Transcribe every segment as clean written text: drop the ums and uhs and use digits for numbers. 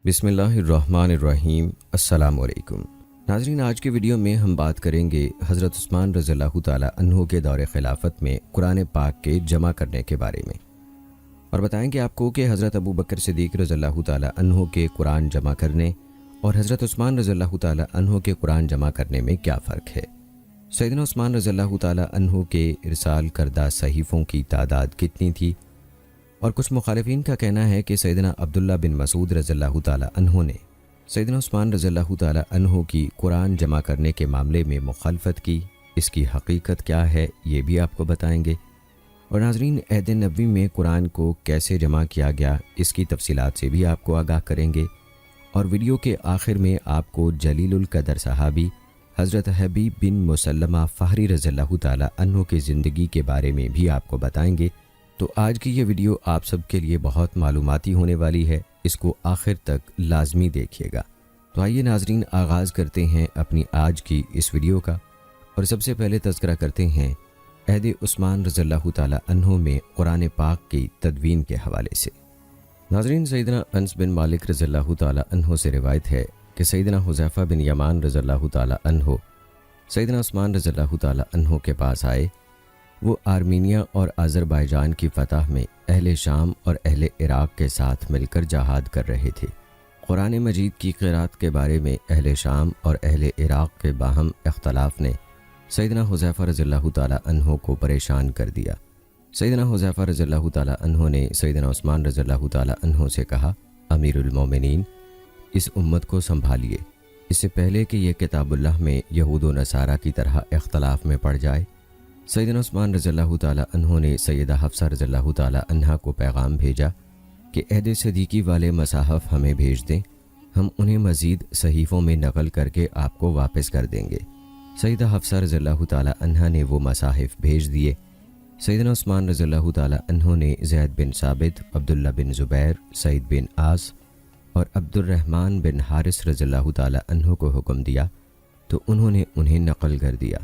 بسم اللہ الرحمن الرحیم۔ السلام علیکم ناظرین، آج کی ویڈیو میں ہم بات کریں گے حضرت عثمان رضی اللہ تعالیٰ عنہ کے دور خلافت میں قرآن پاک کے جمع کرنے کے بارے میں، اور بتائیں گے آپ کو کہ حضرت ابو بکر صدیق رضی اللہ تعالیٰ عنہ کے قرآن جمع کرنے اور حضرت عثمان رضی اللہ تعالیٰ عنہ کے قرآن جمع کرنے میں کیا فرق ہے۔ سیدنا عثمان رضی اللہ تعالیٰ عنہ کے ارسال کردہ صحیفوں کی تعداد کتنی تھی، اور کچھ مخالفین کا کہنا ہے کہ سیدنا عبداللہ بن مسعود رضی اللہ تعالیٰ عنہ نے سیدنا عثمان رضی اللہ تعالیٰ عنہ کی قرآن جمع کرنے کے معاملے میں مخالفت کی۔ اس کی حقیقت کیا ہے یہ بھی آپ کو بتائیں گے، اور ناظرین عہد نبوی میں قرآن کو کیسے جمع کیا گیا اس کی تفصیلات سے بھی آپ کو آگاہ کریں گے، اور ویڈیو کے آخر میں آپ کو جلیل القدر صحابی حضرت حبیب بن مسلمہ فہری رضی اللہ تعالیٰ عنہ کی زندگی کے بارے میں بھی آپ کو بتائیں گے۔ تو آج کی یہ ویڈیو آپ سب کے لیے بہت معلوماتی ہونے والی ہے، اس کو آخر تک لازمی دیکھیے گا۔ تو آئیے ناظرین، آغاز کرتے ہیں اپنی آج کی اس ویڈیو کا، اور سب سے پہلے تذکرہ کرتے ہیں عہد عثمان رضی اللہ تعالیٰ عنہ میں قرآن پاک کی تدوین کے حوالے سے۔ ناظرین، سیدنا انس بن مالک رضی اللہ تعالیٰ عنہ سے روایت ہے کہ سیدنا حذیفہ بن یمان رضی اللہ تعالیٰ عنہ سیدنا عثمان رضی اللہ تعالیٰ عنہ کے پاس آئے۔ وہ آرمینیا اور آذربائیجان کی فتح میں اہل شام اور اہل عراق کے ساتھ مل کر جہاد کر رہے تھے۔ قرآن مجید کی قرأت کے بارے میں اہل شام اور اہل عراق کے باہم اختلاف نے سیدنا حذیفہ رضی اللہ تعالیٰ عنہ کو پریشان کر دیا۔ سیدنا حذیفہ رضی اللہ تعالیٰ عنہ نے سیدنا عثمان رضی اللہ تعالیٰ عنہ سے کہا، امیر المومنین، اس امت کو سنبھالیے، اس سے پہلے کہ یہ کتاب اللہ میں یہود و نصارہ کی طرح اختلاف میں پڑ جائے۔ سیدنا عثمان رضی اللہ تعالیٰ عنہ نے سیدہ حفصہ رضی اللہ تعالیٰ عنہا کو پیغام بھیجا کہ عہد صدیقی والے مصاحف ہمیں بھیج دیں، ہم انہیں مزید صحیفوں میں نقل کر کے آپ کو واپس کر دیں گے۔ سیدہ حفصہ رضی اللہ تعالیٰ عنہا نے وہ مصاحف بھیج دیے۔ سیدنا عثمان رضی اللہ تعالیٰ عنہ نے زید بن ثابت، عبداللہ بن زبیر، سعید بن عاص اور عبد الرحمن بن حارث رضی اللہ تعالیٰ عنہ کو حکم دیا تو انہوں نے انہیں نقل کر دیا۔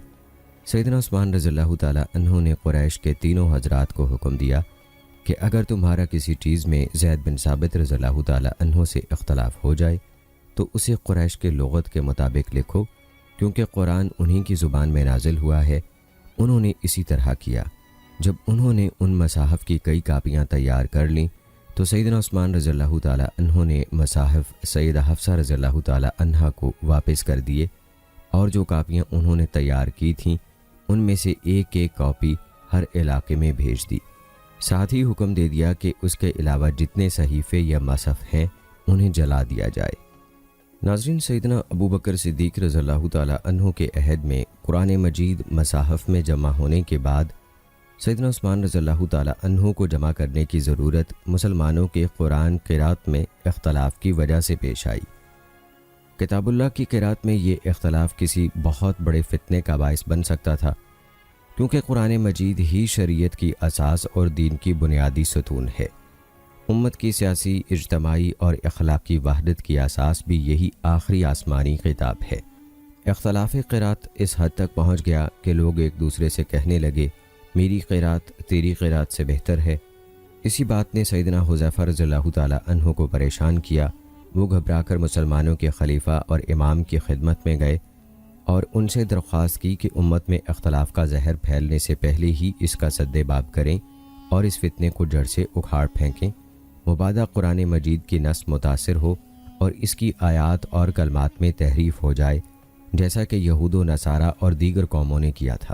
سیدنا عثمان رضی اللہ تعالیٰ عنہ نے قریش کے تینوں حضرات کو حکم دیا کہ اگر تمہارا کسی چیز میں زید بن ثابت رضی اللہ تعالیٰ عنہ سے اختلاف ہو جائے تو اسے قریش کے لغت کے مطابق لکھو، کیونکہ قرآن انہی کی زبان میں نازل ہوا ہے۔ انہوں نے اسی طرح کیا۔ جب انہوں نے ان مصاحف کی کئی کاپیاں تیار کر لیں تو سیدنا عثمان رضی اللہ تعالیٰ عنہ نے مصاحف سیدہ حفصہ رضی اللہ تعالیٰ عنہا کو واپس کر دیے، اور جو کاپیاں انہوں نے تیار کی تھیں ان میں سے ایک ایک کاپی ہر علاقے میں بھیج دی۔ ساتھ ہی حکم دے دیا کہ اس کے علاوہ جتنے صحیفے یا مصحف ہیں انہیں جلا دیا جائے۔ ناظرین، سیدنا ابو بکر صدیق رضی اللہ تعالیٰ عنہ کے عہد میں قرآن مجید مصاحف میں جمع ہونے کے بعد سیدنا عثمان رضی اللہ تعالیٰ عنہ کو جمع کرنے کی ضرورت مسلمانوں کے قرآن قرأت میں اختلاف کی وجہ سے پیش آئی۔ کتاب اللہ کی قرأت میں یہ اختلاف کسی بہت بڑے فتنے کا باعث بن سکتا تھا، کیونکہ قرآن مجید ہی شریعت کی اساس اور دین کی بنیادی ستون ہے۔ امت کی سیاسی، اجتماعی اور اخلاقی وحدت کی اساس بھی یہی آخری آسمانی کتاب ہے۔ اختلاف قرأت اس حد تک پہنچ گیا کہ لوگ ایک دوسرے سے کہنے لگے، میری قرأت تیری قرأت سے بہتر ہے۔ اسی بات نے سیدنا حذیفہ رضی اللہ تعالیٰ عنہ کو پریشان کیا۔ وہ گھبرا کر مسلمانوں کے خلیفہ اور امام کی خدمت میں گئے اور ان سے درخواست کی کہ امت میں اختلاف کا زہر پھیلنے سے پہلے ہی اس کا سد باب کریں اور اس فتنے کو جڑ سے اکھاڑ پھینکیں، مبادا قرآن مجید کی نص متاثر ہو اور اس کی آیات اور کلمات میں تحریف ہو جائے، جیسا کہ یہود و نصارہ اور دیگر قوموں نے کیا تھا۔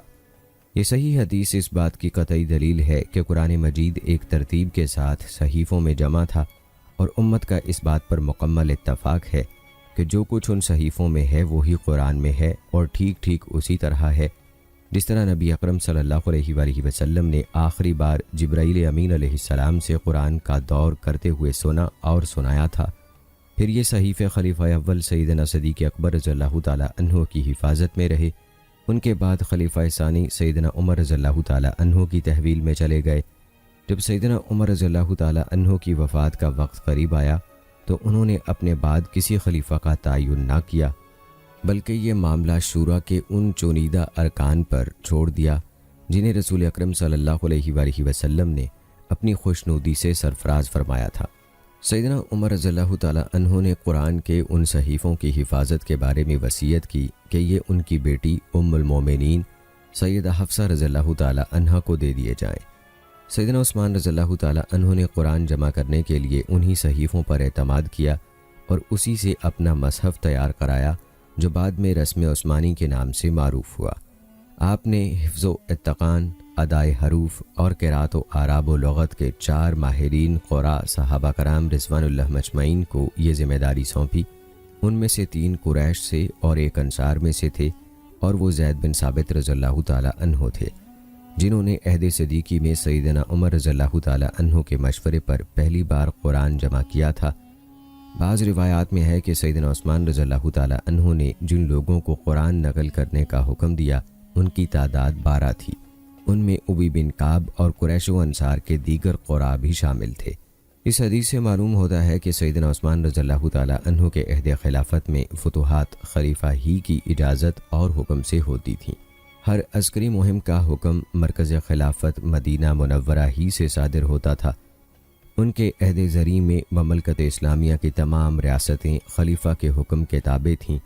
یہ صحیح حدیث اس بات کی قطعی دلیل ہے کہ قرآن مجید ایک ترتیب کے ساتھ صحیفوں میں جمع تھا، اور امت کا اس بات پر مکمل اتفاق ہے کہ جو کچھ ان صحیفوں میں ہے وہی قرآن میں ہے، اور ٹھیک ٹھیک اسی طرح ہے جس طرح نبی اکرم صلی اللہ علیہ وآلہ وسلم نے آخری بار جبرائیل امین علیہ السلام سے قرآن کا دور کرتے ہوئے سنا اور سنایا تھا۔ پھر یہ صحیفے خلیفہ اول سیدنا صدیق اکبر رضی اللہ تعالیٰ عنہ کی حفاظت میں رہے۔ ان کے بعد خلیفہ ثانی سیدنا عمر رضی اللہ تعالیٰ عنہ کی تحویل میں چلے گئے۔ جب سیدنا عمر رضی اللہ تعالیٰ عنہ کی وفات کا وقت قریب آیا تو انہوں نے اپنے بعد کسی خلیفہ کا تعین نہ کیا، بلکہ یہ معاملہ شورا کے ان چنیدہ ارکان پر چھوڑ دیا جنہیں رسول اکرم صلی اللہ علیہ وآلہ وسلم نے اپنی خوشنودی سے سرفراز فرمایا تھا۔ سیدنا عمر رضی اللہ تعالیٰ عنہ نے قرآن کے ان صحیفوں کی حفاظت کے بارے میں وصیت کی کہ یہ ان کی بیٹی ام المومنین سیدہ حفصہ رضی اللہ تعالیٰ عنہ کو دے دیے جائیں۔ سیدنا عثمان رضی اللہ تعالیٰ عنہ نے قرآن جمع کرنے کے لیے انہی صحیفوں پر اعتماد کیا اور اسی سے اپنا مصحف تیار کرایا جو بعد میں رسم عثمانی کے نام سے معروف ہوا۔ آپ نے حفظ و اتقان، ادائے حروف اور قرات و اعراب و لغت کے 4 ماہرین قراء صحابہ کرام رضوان اللہ مجمعین کو یہ ذمہ داری سونپی۔ ان میں سے 3 قریش سے اور 1 انصار میں سے تھے، اور وہ زید بن ثابت رضی اللہ تعالیٰ عنہ تھے، جنہوں نے عہد صدیقی میں سیدنا عمر رضی اللہ تعالیٰ عنہ کے مشورے پر پہلی بار قرآن جمع کیا تھا۔ بعض روایات میں ہے کہ سیدنا عثمان رضی اللہ تعالیٰ عنہ نے جن لوگوں کو قرآن نقل کرنے کا حکم دیا ان کی تعداد 12 تھی۔ ان میں ابی بن کعب اور قریش و انصار کے دیگر قراء بھی شامل تھے۔ اس حدیث سے معلوم ہوتا ہے کہ سیدنا عثمان رضی اللہ تعالیٰ عنہ کے عہد خلافت میں فتوحات خلیفہ ہی کی اجازت اور حکم سے ہوتی تھیں۔ ہر عسکری مہم کا حکم مرکز خلافت مدینہ منورہ ہی سے صادر ہوتا تھا۔ ان کے عہد زرعی میں مملکت اسلامیہ کی تمام ریاستیں خلیفہ کے حکم کے تابع تھیں۔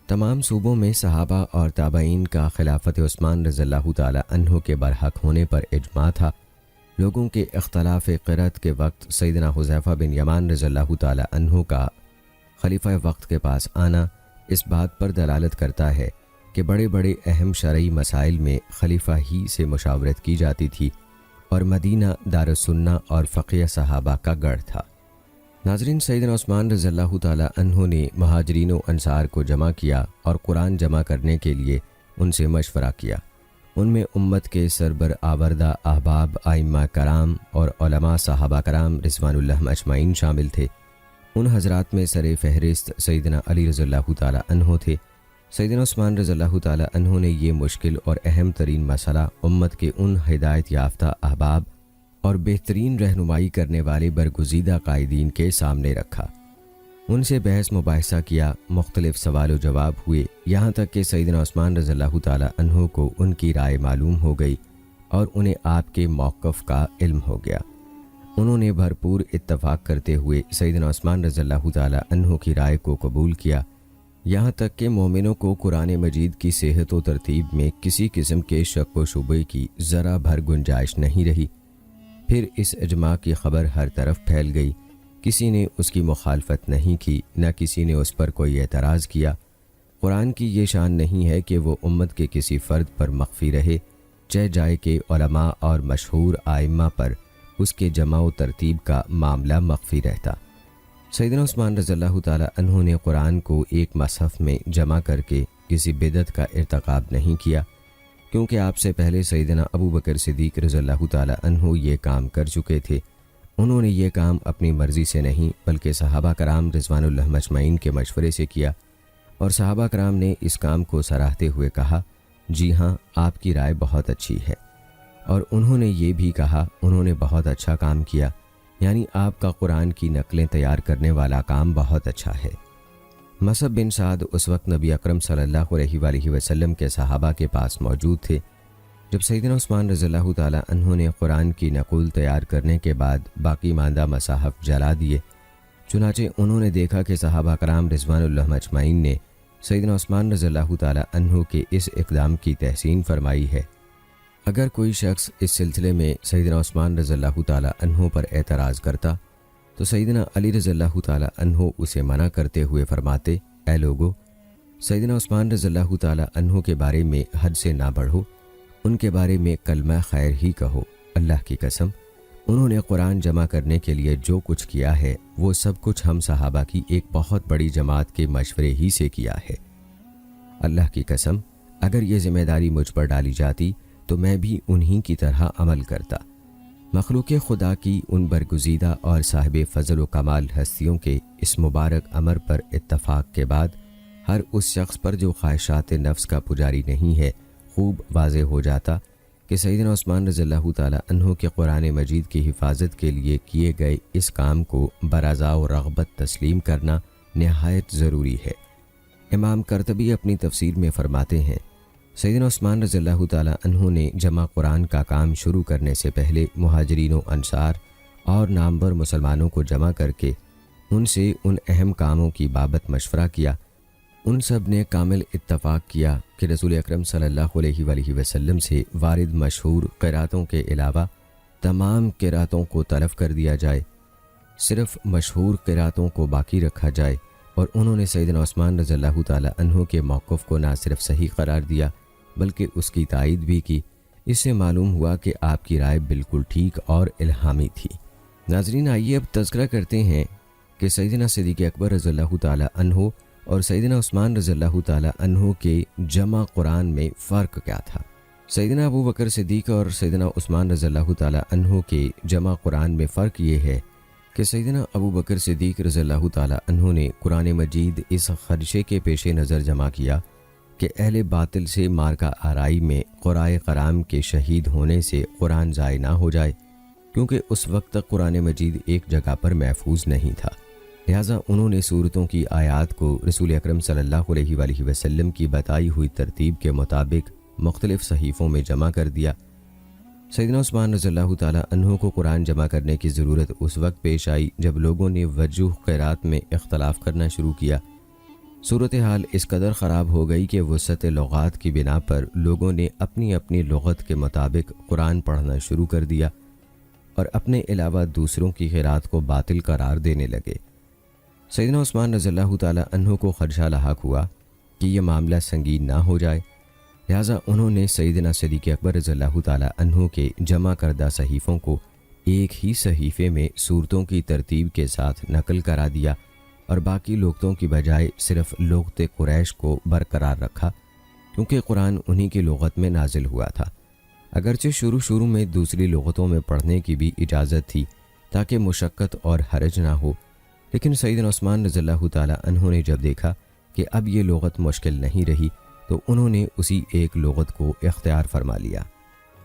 تمام صوبوں میں صحابہ اور تابعین کا خلافت عثمان رضی اللہ تعالیٰ عنہ کے برحق ہونے پر اجماع تھا۔ لوگوں کے اختلاف قرأت کے وقت سیدنا حذیفہ بن یمان رضی اللہ تعالیٰ عنہ کا خلیفہ وقت کے پاس آنا اس بات پر دلالت کرتا ہے کہ بڑے بڑے اہم شرعی مسائل میں خلیفہ ہی سے مشاورت کی جاتی تھی، اور مدینہ دارالسنہ اور فقیہ صحابہ کا گڑھ تھا۔ ناظرین، سیدنا عثمان رضی اللہ تعالیٰ عنہ نے مہاجرین و انصار کو جمع کیا اور قرآن جمع کرنے کے لیے ان سے مشورہ کیا۔ ان میں امت کے سربر آوردہ احباب، ائمہ کرام اور علماء صحابہ کرام رضوان اللہ اجمعین شامل تھے۔ ان حضرات میں سر فہرست سیدنا علی رضی اللہ تعالیٰ عنہ تھے۔ سیدنا عثمان رضی اللہ تعالیٰ عنہ نے یہ مشکل اور اہم ترین مسئلہ امت کے ان ہدایت یافتہ احباب اور بہترین رہنمائی کرنے والے برگزیدہ قائدین کے سامنے رکھا۔ ان سے بحث مباحثہ کیا، مختلف سوال و جواب ہوئے، یہاں تک کہ سیدنا عثمان رضی اللہ تعالیٰ عنہ کو ان کی رائے معلوم ہو گئی اور انہیں آپ کے موقف کا علم ہو گیا۔ انہوں نے بھرپور اتفاق کرتے ہوئے سیدنا عثمان رضی اللہ تعالیٰ عنہ کی رائے کو قبول کیا، یہاں تک کہ مومنوں کو قرآن مجید کی صحت و ترتیب میں کسی قسم کے شک و شبے کی ذرا بھر گنجائش نہیں رہی۔ پھر اس اجماع کی خبر ہر طرف پھیل گئی، کسی نے اس کی مخالفت نہیں کی، نہ کسی نے اس پر کوئی اعتراض کیا۔ قرآن کی یہ شان نہیں ہے کہ وہ امت کے کسی فرد پر مخفی رہے، چہ جائے کہ علماء اور مشہور ائمہ پر اس کے جمع و ترتیب کا معاملہ مخفی رہتا۔ سیدنا عثمان رضی اللہ تعالیٰ عنہ نے قرآن کو ایک مصحف میں جمع کر کے کسی بدعت کا ارتکاب نہیں کیا، کیونکہ آپ سے پہلے سیدنا ابو بکر صدیق رضی اللہ تعالیٰ عنہ یہ کام کر چکے تھے۔ انہوں نے یہ کام اپنی مرضی سے نہیں بلکہ صحابہ کرام رضوان اللہ مجمعین کے مشورے سے کیا، اور صحابہ کرام نے اس کام کو سراہتے ہوئے کہا، جی ہاں، آپ کی رائے بہت اچھی ہے، اور انہوں نے یہ بھی کہا، انہوں نے بہت اچھا کام کیا، یعنی آپ کا قرآن کی نقلیں تیار کرنے والا کام بہت اچھا ہے۔ مصعب بن سعد اس وقت نبی اکرم صلی اللہ علیہ وآلہ وسلم کے صحابہ کے پاس موجود تھے جب سیدنا عثمان رضی اللہ تعالیٰ عنہ نے قرآن کی نقل تیار کرنے کے بعد باقی ماندہ مصاحف جلا دیے۔ چنانچہ انہوں نے دیکھا کہ صحابہ کرام رضوان اللہ اجمعین نے سیدنا عثمان رضی اللہ تعالیٰ عنہ کے اس اقدام کی تحسین فرمائی ہے۔ اگر کوئی شخص اس سلسلے میں سیدنا عثمان رضی اللہ تعالیٰ عنہ پر اعتراض کرتا تو سیدنا علی رضی اللہ تعالیٰ عنہ اسے منع کرتے ہوئے فرماتے، اے لوگو، سیدنا عثمان رضی اللہ تعالیٰ عنہ کے بارے میں حد سے نہ بڑھو، ان کے بارے میں کلمہ خیر ہی کہو۔ اللہ کی قسم، انہوں نے قرآن جمع کرنے کے لیے جو کچھ کیا ہے وہ سب کچھ ہم صحابہ کی ایک بہت بڑی جماعت کے مشورے ہی سے کیا ہے۔ اللہ کی قسم، اگر یہ ذمہ داری مجھ پر ڈالی جاتی تو میں بھی انہی کی طرح عمل کرتا۔ مخلوق خدا کی ان برگزیدہ اور صاحب فضل و کمال ہستیوں کے اس مبارک امر پر اتفاق کے بعد ہر اس شخص پر جو خواہشات نفس کا پجاری نہیں ہے خوب واضح ہو جاتا کہ سیدنا عثمان رضی اللہ تعالیٰ عنہ کے قرآن مجید کی حفاظت کے لیے کیے گئے اس کام کو برضا و رغبت تسلیم کرنا نہایت ضروری ہے۔ امام قرطبی اپنی تفسیر میں فرماتے ہیں، سیدنا عثمان رضی اللہ تعالیٰ عنہ نے جمع قرآن کا کام شروع کرنے سے پہلے مہاجرین و انصار اور نامور مسلمانوں کو جمع کر کے ان سے ان اہم کاموں کی بابت مشورہ کیا۔ ان سب نے کامل اتفاق کیا کہ رسول اکرم صلی اللہ علیہ وآلہ وسلم سے وارد مشہور قراتوں کے علاوہ تمام قراتوں کو تلف کر دیا جائے، صرف مشہور قراتوں کو باقی رکھا جائے، اور انہوں نے سیدنا عثمان رضی اللہ تعالی عنہ کے موقف کو نہ صرف صحیح قرار دیا بلکہ اس کی تائید بھی کی۔ اس سے معلوم ہوا کہ آپ کی رائے بالکل ٹھیک اور الہامی تھی۔ ناظرین، آئیے اب تذکرہ کرتے ہیں کہ سیدنا صدیق اکبر رضی اللہ تعالی عنہ اور سیدنا عثمان رضی اللہ تعالی عنہ کے جمع قرآن میں فرق کیا تھا۔ سیدنا ابو بکر صدیق اور سیدنا عثمان رضی اللہ تعالی عنہ کے جمع قرآن میں فرق یہ ہے کہ سیدنا ابو بکر صدیق رضی اللہ تعالی عنہ نے قرآن مجید اس خدشے کے پیش نظر جمع کیا کہ اہل باطل سے مارکہ آرائی میں قرائے کرام کے شہید ہونے سے قرآن ضائع نہ ہو جائے، کیونکہ اس وقت تک قرآن مجید ایک جگہ پر محفوظ نہیں تھا، لہٰذا انہوں نے سورتوں کی آیات کو رسول اکرم صلی اللہ علیہ وآلہ وسلم کی بتائی ہوئی ترتیب کے مطابق مختلف صحیفوں میں جمع کر دیا۔ سیدنا عثمان رضی اللہ تعالی عنہ کو قرآن جمع کرنے کی ضرورت اس وقت پیش آئی جب لوگوں نے وجوہ قرات میں اختلاف کرنا شروع کیا۔ صورتحال اس قدر خراب ہو گئی کہ وسعت لغات کی بنا پر لوگوں نے اپنی اپنی لغت کے مطابق قرآن پڑھنا شروع کر دیا اور اپنے علاوہ دوسروں کی قرات کو باطل قرار دینے لگے۔ سیدنا عثمان رضی اللہ تعالی عنہ کو خدشہ لاحق ہوا کہ یہ معاملہ سنگین نہ ہو جائے، لہٰذا انہوں نے سیدنا صدیق اکبر رضی اللہ تعالی عنہ کے جمع کردہ صحیفوں کو ایک ہی صحیفے میں صورتوں کی ترتیب کے ساتھ نقل کرا دیا اور باقی لغتوں کی بجائے صرف لغت قریش کو برقرار رکھا، کیونکہ قرآن انہی کی لغت میں نازل ہوا تھا۔ اگرچہ شروع میں دوسری لغتوں میں پڑھنے کی بھی اجازت تھی تاکہ مشقت اور حرج نہ ہو، لیکن سیدنا عثمان رضی اللہ تعالی عنہ نے جب دیکھا کہ اب یہ لغت مشکل نہیں رہی تو انہوں نے اسی ایک لغت کو اختیار فرما لیا۔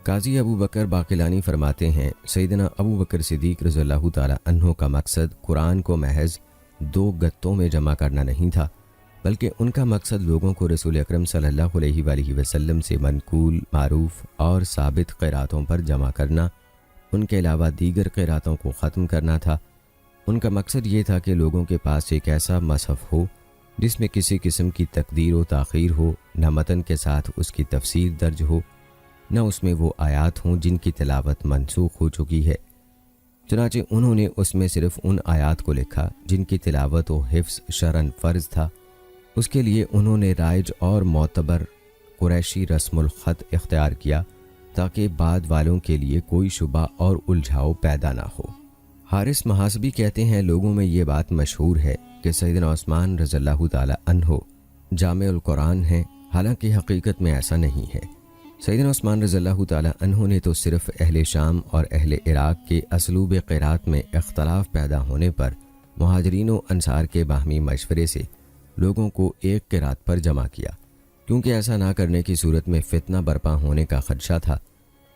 قاضی ابو بکر باقلانی فرماتے ہیں، سیدنا ابو بکر صدیق رضی اللہ تعالی عنہ کا مقصد قرآن کو محض 2 گتوں میں جمع کرنا نہیں تھا، بلکہ ان کا مقصد لوگوں کو رسول اکرم صلی اللہ علیہ وآلہ وسلم سے منقول، معروف اور ثابت قراتوں پر جمع کرنا، ان کے علاوہ دیگر قراتوں کو ختم کرنا تھا۔ ان کا مقصد یہ تھا کہ لوگوں کے پاس ایک ایسا مصحف ہو جس میں کسی قسم کی تقدیر و تاخیر ہو، نہ متن کے ساتھ اس کی تفسیر درج ہو، نہ اس میں وہ آیات ہوں جن کی تلاوت منسوخ ہو چکی ہے۔ چنانچہ انہوں نے اس میں صرف ان آیات کو لکھا جن کی تلاوت و حفظ شرعاً فرض تھا۔ اس کے لیے انہوں نے رائج اور معتبر قریشی رسم الخط اختیار کیا تاکہ بعد والوں کے لیے کوئی شبہ اور الجھاؤ پیدا نہ ہو۔ حارث محاسبی کہتے ہیں، لوگوں میں یہ بات مشہور ہے کہ سیدنا عثمان رضی اللہ تعالی عنہ جامع القرآن ہیں، حالانکہ حقیقت میں ایسا نہیں ہے۔ سیدنا عثمان رضی اللہ تعالی عنہ نے تو صرف اہل شام اور اہل عراق کے اسلوب قرات میں اختلاف پیدا ہونے پر مہاجرین و انصار کے باہمی مشورے سے لوگوں کو ایک قرات پر جمع کیا، کیونکہ ایسا نہ کرنے کی صورت میں فتنہ برپا ہونے کا خدشہ تھا۔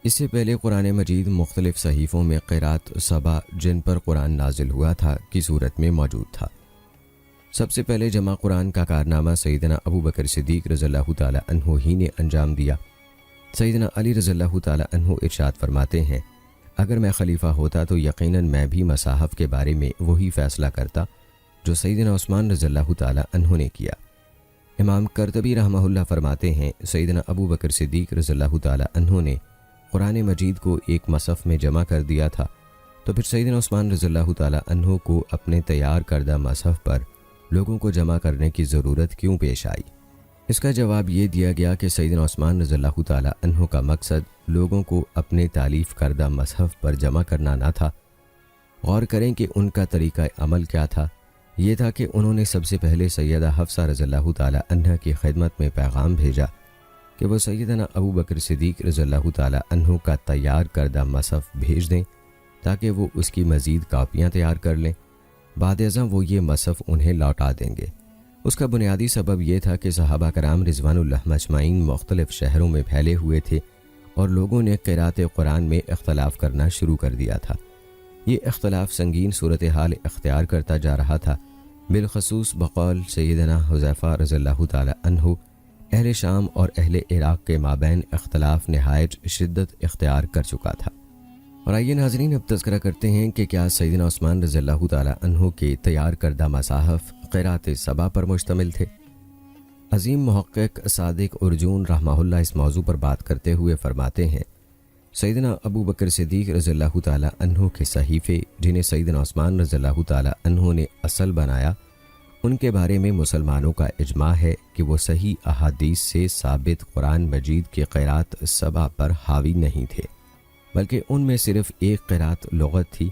اس سے پہلے قرآن مجید مختلف صحیفوں میں قرات سبا جن پر قرآن نازل ہوا تھا کی صورت میں موجود تھا۔ سب سے پہلے جمع قرآن کا کارنامہ سیدنا ابو بکر صدیق رضی اللہ تعالی عنہ ہی نے انجام دیا۔ سیدنا علی رضی اللہ تعالی عنہ ارشاد فرماتے ہیں، اگر میں خلیفہ ہوتا تو یقیناً میں بھی مصاحف کے بارے میں وہی فیصلہ کرتا جو سیدنا عثمان رضی اللہ تعالی عنہ نے کیا۔ امام قرطبی رحمہ اللہ فرماتے ہیں، سیدنا ابو بکر صدیق رضی اللہ تعالی عنہ نے قرآن مجید کو ایک مصحف میں جمع کر دیا تھا، تو پھر سیدنا عثمان رضی اللہ تعالی عنہ کو اپنے تیار کردہ مصحف پر لوگوں کو جمع کرنے کی ضرورت کیوں پیش آئی؟ اس کا جواب یہ دیا گیا کہ سیدنا عثمان رضی اللہ تعالی عنہ کا مقصد لوگوں کو اپنے تالیف کردہ مصحف پر جمع کرنا نہ تھا۔ غور کریں کہ ان کا طریقہ عمل کیا تھا۔ یہ تھا کہ انہوں نے سب سے پہلے سیدہ حفصہ رضی اللہ تعالی عنہ کی خدمت میں پیغام بھیجا کہ وہ سیدنا ابو بکر صدیق رضی اللہ تعالی عنہ کا تیار کردہ مصحف بھیج دیں تاکہ وہ اس کی مزید کاپیاں تیار کر لیں۔ بعد ازاں وہ یہ مصحف انہیں لوٹا دیں گے۔ اس کا بنیادی سبب یہ تھا کہ صحابہ کرام رضوان اللہ مجمعین مختلف شہروں میں پھیلے ہوئے تھے اور لوگوں نے قرات قرآن میں اختلاف کرنا شروع کر دیا تھا۔ یہ اختلاف سنگین صورتحال اختیار کرتا جا رہا تھا، بالخصوص بقول سیدنا حذیفہ رضی اللہ تعالی عنہ اہل شام اور اہل عراق کے مابین اختلاف نہایت شدت اختیار کر چکا تھا، اور آئیے ناظرین اب تذکرہ کرتے ہیں کہ کیا سیدنا عثمان رضی اللہ تعالی عنہ کے تیار کردہ مصاحف قرات سبا پر مشتمل تھے؟ عظیم محقق صادق ارجون رحمہ اللہ اس موضوع پر بات کرتے ہوئے فرماتے ہیں، سیدنا ابو بکر صدیق رضی اللہ تعالی عنہ کے صحیفے جنہیں سیدنا عثمان رضی اللہ تعالی عنہ نے اصل بنایا، ان کے بارے میں مسلمانوں کا اجماع ہے کہ وہ صحیح احادیث سے ثابت قرآن مجید کے قرات سبا پر حاوی نہیں تھے، بلکہ ان میں صرف ایک قرات لغت تھی،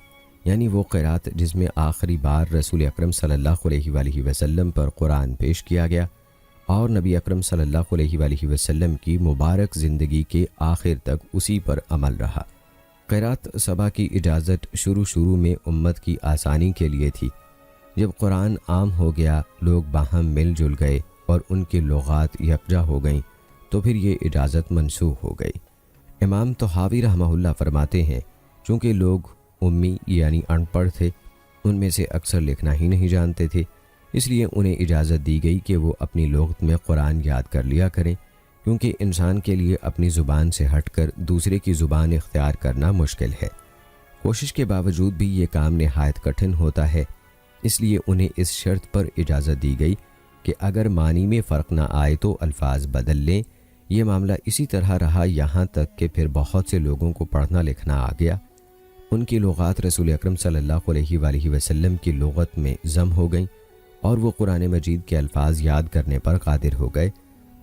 یعنی وہ قرات جس میں آخری بار رسول اکرم صلی اللہ علیہ وآلہ وسلم پر قرآن پیش کیا گیا اور نبی اکرم صلی اللہ علیہ وآلہ وسلم کی مبارک زندگی کے آخر تک اسی پر عمل رہا۔ قرات سبا کی اجازت شروع میں امت کی آسانی کے لیے تھی۔ جب قرآن عام ہو گیا، لوگ باہم مل جل گئے اور ان کی لغات یکجا ہو گئیں، تو پھر یہ اجازت منسوخ ہو گئی۔ امام طحاوی رحمہ اللہ فرماتے ہیں، چونکہ لوگ امی یعنی ان پڑھ تھے، ان میں سے اکثر لکھنا ہی نہیں جانتے تھے، اس لیے انہیں اجازت دی گئی کہ وہ اپنی لغت میں قرآن یاد کر لیا کریں، کیونکہ انسان کے لیے اپنی زبان سے ہٹ کر دوسرے کی زبان اختیار کرنا مشکل ہے۔ کوشش کے باوجود بھی یہ کام نہایت کٹھن ہوتا ہے، اس لیے انہیں اس شرط پر اجازت دی گئی کہ اگر معنی میں فرق نہ آئے تو الفاظ بدل لیں۔ یہ معاملہ اسی طرح رہا یہاں تک کہ پھر بہت سے لوگوں کو پڑھنا لکھنا آ گیا، ان کی لغات رسول اکرم صلی اللہ علیہ وآلہ وسلم کی لغت میں ضم ہو گئیں اور وہ قرآن مجید کے الفاظ یاد کرنے پر قادر ہو گئے،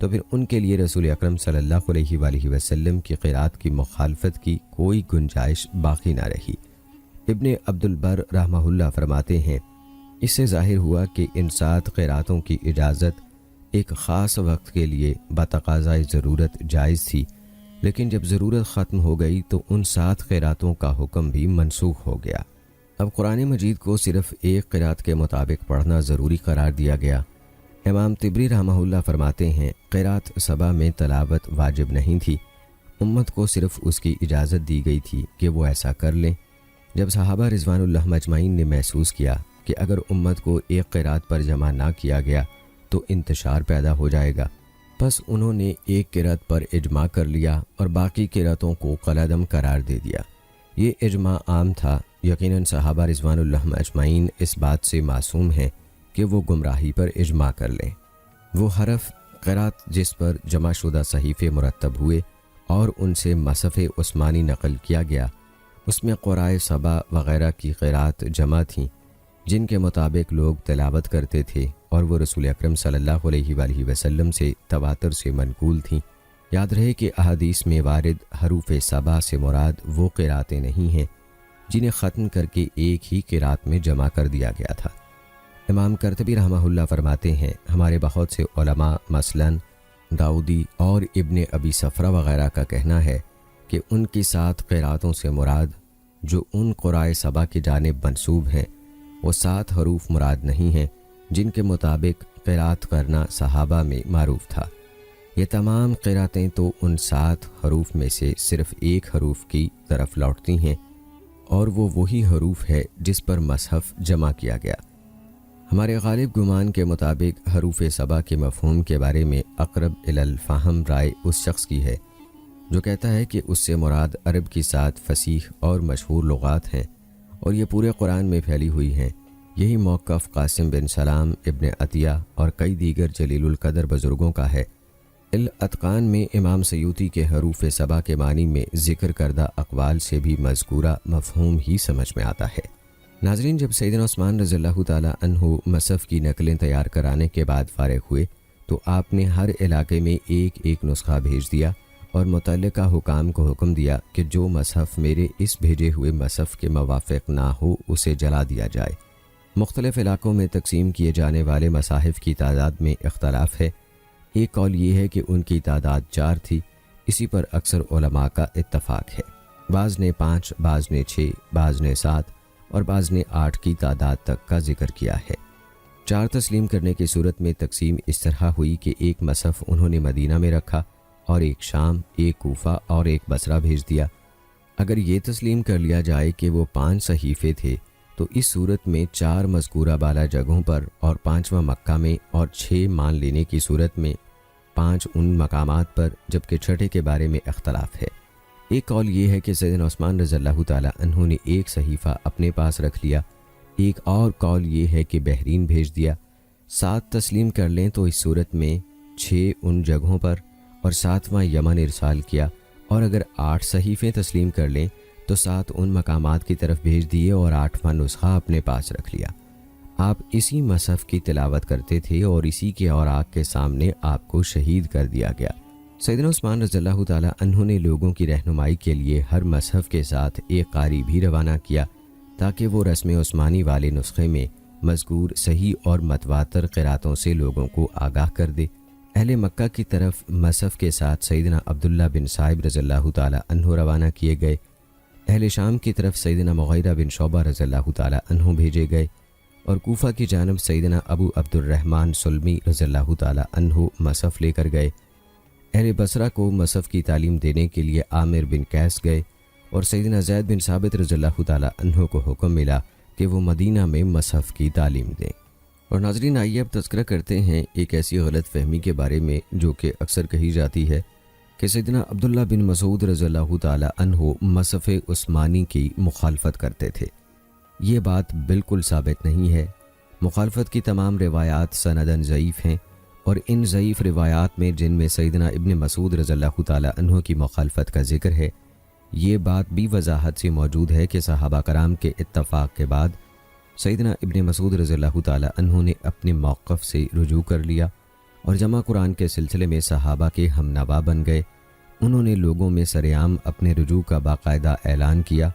تو پھر ان کے لیے رسول اکرم صلی اللہ علیہ وآلہ وسلم کی قرات کی مخالفت کی کوئی گنجائش باقی نہ رہی۔ ابن عبد البر رحمہ اللہ فرماتے ہیں، اس سے ظاہر ہوا کہ ان 7 قراتوں کی اجازت ایک خاص وقت کے لیے بتقاضۂ ضرورت جائز تھی، لیکن جب ضرورت ختم ہو گئی تو ان 7 قراتوں کا حکم بھی منسوخ ہو گیا۔ اب قرآن مجید کو صرف ایک قرات کے مطابق پڑھنا ضروری قرار دیا گیا۔ امام طبری رحمہ اللہ فرماتے ہیں، قرات سبا میں تلاوت واجب نہیں تھی، امت کو صرف اس کی اجازت دی گئی تھی کہ وہ ایسا کر لیں۔ جب صحابہ رضوان اللہ مجمعین نے محسوس کیا کہ اگر امت کو ایک قرات پر جمع نہ کیا گیا تو انتشار پیدا ہو جائے گا، پس انہوں نے ایک قرات پر اجماع کر لیا اور باقی قراتوں کو قلعدم قرار دے دیا۔ یہ اجماع عام تھا، یقیناً صحابہ رضوان اللہ اجمعین اس بات سے معصوم ہیں کہ وہ گمراہی پر اجماع کر لیں۔ وہ حرف قرات جس پر جمع شدہ صحیفے مرتب ہوئے اور ان سے مصحف عثمانی نقل کیا گیا، اس میں قرائے سبا وغیرہ کی قرات جمع تھیں جن کے مطابق لوگ تلاوت کرتے تھے، اور وہ رسول اکرم صلی اللہ علیہ وآلہ وسلم سے تواتر سے منقول تھیں۔ یاد رہے کہ احادیث میں وارد حروف سبا سے مراد وہ قراتیں نہیں ہیں جنہیں ختم کر کے ایک ہی قرات میں جمع کر دیا گیا تھا۔ امام قرطبی رحمہ اللہ فرماتے ہیں، ہمارے بہت سے علماء مثلاً داؤدی اور ابن ابی صفرہ وغیرہ کا کہنا ہے کہ ان کی 7 قراتوں سے مراد جو ان قرائے سبا کی جانب منسوب ہیں وہ 7 حروف مراد نہیں ہیں جن کے مطابق قرات کرنا صحابہ میں معروف تھا۔ یہ تمام قراتیں تو ان 7 حروف میں سے صرف ایک حروف کی طرف لوٹتی ہیں، اور وہ وہی حروف ہے جس پر مصحف جمع کیا گیا۔ ہمارے غالب گمان کے مطابق حروف سبا کے مفہوم کے بارے میں اقرب الی الفہم رائے اس شخص کی ہے جو کہتا ہے کہ اس سے مراد عرب کی 7 فصیح اور مشہور لغات ہیں اور یہ پورے قرآن میں پھیلی ہوئی ہیں۔ یہی موقف قاسم بن سلام، ابن عطیہ اور کئی دیگر جلیل القدر بزرگوں کا ہے۔ الاتقان میں امام سیوطی کے حروف سبا کے معنی میں ذکر کردہ اقوال سے بھی مذکورہ مفہوم ہی سمجھ میں آتا ہے۔ ناظرین، جب سیدنا عثمان رضی اللہ تعالی عنہ مصحف کی نقلیں تیار کرانے کے بعد فارغ ہوئے تو آپ نے ہر علاقے میں ایک ایک نسخہ بھیج دیا اور متعلقہ حکام کو حکم دیا کہ جو مصحف میرے اس بھیجے ہوئے مصحف کے موافق نہ ہو اسے جلا دیا جائے۔ مختلف علاقوں میں تقسیم کیے جانے والے مصاحف کی تعداد میں اختلاف ہے۔ ایک قول یہ ہے کہ ان کی تعداد 4 تھی، اسی پر اکثر علماء کا اتفاق ہے۔ بعض نے 5، بعض نے 6، بعض نے 7 اور بعض نے 8 کی تعداد تک کا ذکر کیا ہے۔ 4 تسلیم کرنے کی صورت میں تقسیم اس طرح ہوئی کہ ایک مصحف انہوں نے مدینہ میں رکھا اور ایک شام، ایک کوفہ اور ایک بصرہ بھیج دیا۔ اگر یہ تسلیم کر لیا جائے کہ وہ 5 صحیفے تھے تو اس صورت میں 4 مذکورہ بالا جگہوں پر اور 5واں مکہ میں اور 6 مان لینے کی صورت میں 5 ان مقامات پر، جبکہ چھٹے کے بارے میں اختلاف ہے۔ ایک قول یہ ہے کہ سیدنا عثمان رضی اللہ تعالیٰ عنہ نے ایک صحیفہ اپنے پاس رکھ لیا، ایک اور قول یہ ہے کہ بحرین بھیج دیا، 7 تسلیم کر لیں تو اس صورت میں 6 ان جگہوں پر اور 7واں یمن ارسال کیا، اور اگر 8 صحیفے تسلیم کر لیں تو 7 ان مقامات کی طرف بھیج دیے اور 8واں نسخہ اپنے پاس رکھ لیا۔ آپ اسی مصحف کی تلاوت کرتے تھے اور اسی کے اوراق کے سامنے آپ کو شہید کر دیا گیا۔ سیدنا عثمان رضی اللہ تعالیٰ عنہ نے لوگوں کی رہنمائی کے لیے ہر مصحف کے ساتھ ایک قاری بھی روانہ کیا تاکہ وہ رسم عثمانی والے نسخے میں مذکور صحیح اور متواتر قراتوں سے لوگوں کو آگاہ کر دے۔ اہل مکہ کی طرف مصحف کے ساتھ سیدنا عبداللہ بن صائب رضی اللہ تعالیٰ عنہ روانہ کیے گئے، اہل شام کی طرف سیدنا مغیرہ بن شعبہ رضی اللہ تعالیٰ عنہ بھیجے گئے، اور کوفہ کی جانب سیدنا ابو عبد الرحمن سلمی رضی اللہ تعالیٰ عنہ مصحف لے کر گئے۔ اہل بصرہ کو مصحف کی تعلیم دینے کے لیے عامر بن قیس گئے، اور سیدنا زید بن ثابت رضی اللہ تعالیٰ عنہ کو حکم ملا کہ وہ مدینہ میں مصحف کی تعلیم دیں۔ اور ناظرین، آئیے اب تذکرہ کرتے ہیں ایک ایسی غلط فہمی کے بارے میں جو کہ اکثر کہی جاتی ہے کہ سیدنا عبداللہ بن مسعود رضی اللہ تعالیٰ عنہ مصحف عثمانی کی مخالفت کرتے تھے۔ یہ بات بالکل ثابت نہیں ہے۔ مخالفت کی تمام روایات سنداً ضعیف ہیں، اور ان ضعیف روایات میں جن میں سیدنا ابن مسعود رضی اللہ تعالیٰ عنہ کی مخالفت کا ذکر ہے، یہ بات بھی وضاحت سے موجود ہے کہ صحابہ کرام کے اتفاق کے بعد سیدنا ابن مسعود رضی اللہ تعالیٰ عنہ نے اپنے موقف سے رجوع کر لیا اور جمع قرآن کے سلسلے میں صحابہ کے ہم نوا بن گئے۔ انہوں نے لوگوں میں سرعام اپنے رجوع کا باقاعدہ اعلان کیا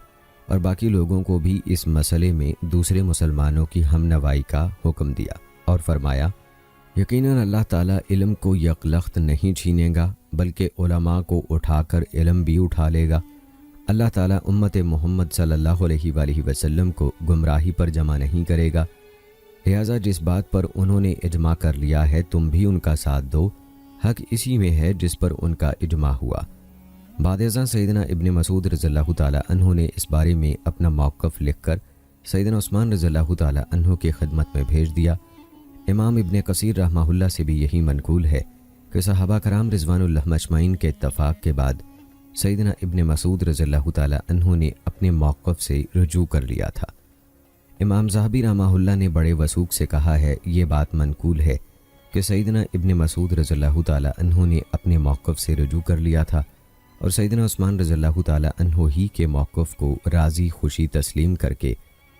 اور باقی لوگوں کو بھی اس مسئلے میں دوسرے مسلمانوں کی ہم نوائی کا حکم دیا اور فرمایا، یقیناً اللہ تعالیٰ علم کو یکلخت نہیں چھینے گا بلکہ علماء کو اٹھا کر علم بھی اٹھا لے گا۔ اللہ تعالیٰ امت محمد صلی اللہ علیہ وآلہ وسلم کو گمراہی پر جمع نہیں کرے گا، لہٰذا جس بات پر انہوں نے اجماع کر لیا ہے تم بھی ان کا ساتھ دو، حق اسی میں ہے جس پر ان کا اجماع ہوا۔ بعد ازاں سیدنا ابن مسعود رضی اللہ تعالیٰ عنہ نے اس بارے میں اپنا موقف لکھ کر سیدنا عثمان رضی اللہ تعالیٰ عنہ کی خدمت میں بھیج دیا۔ امام ابن کثیر رحمہ اللہ سے بھی یہی منقول ہے کہ صحابہ کرام رضوان اللہ مجمعین کے اتفاق کے بعد سیدنا ابن مسعود رضی اللہ تعالیٰ عنہ نے اپنے موقف سے رجوع کر لیا تھا۔ امام ذہبی رحمہ اللہ نے بڑے وثوق سے کہا ہے، یہ بات منقول ہے کہ سیدنا ابن مسعود رضی اللہ تعالیٰ عنہ نے اپنے موقف سے رجوع کر لیا تھا اور سیدنا عثمان رضی اللہ تعالیٰ عنہ ہی کے موقف کو راضی خوشی تسلیم کر کے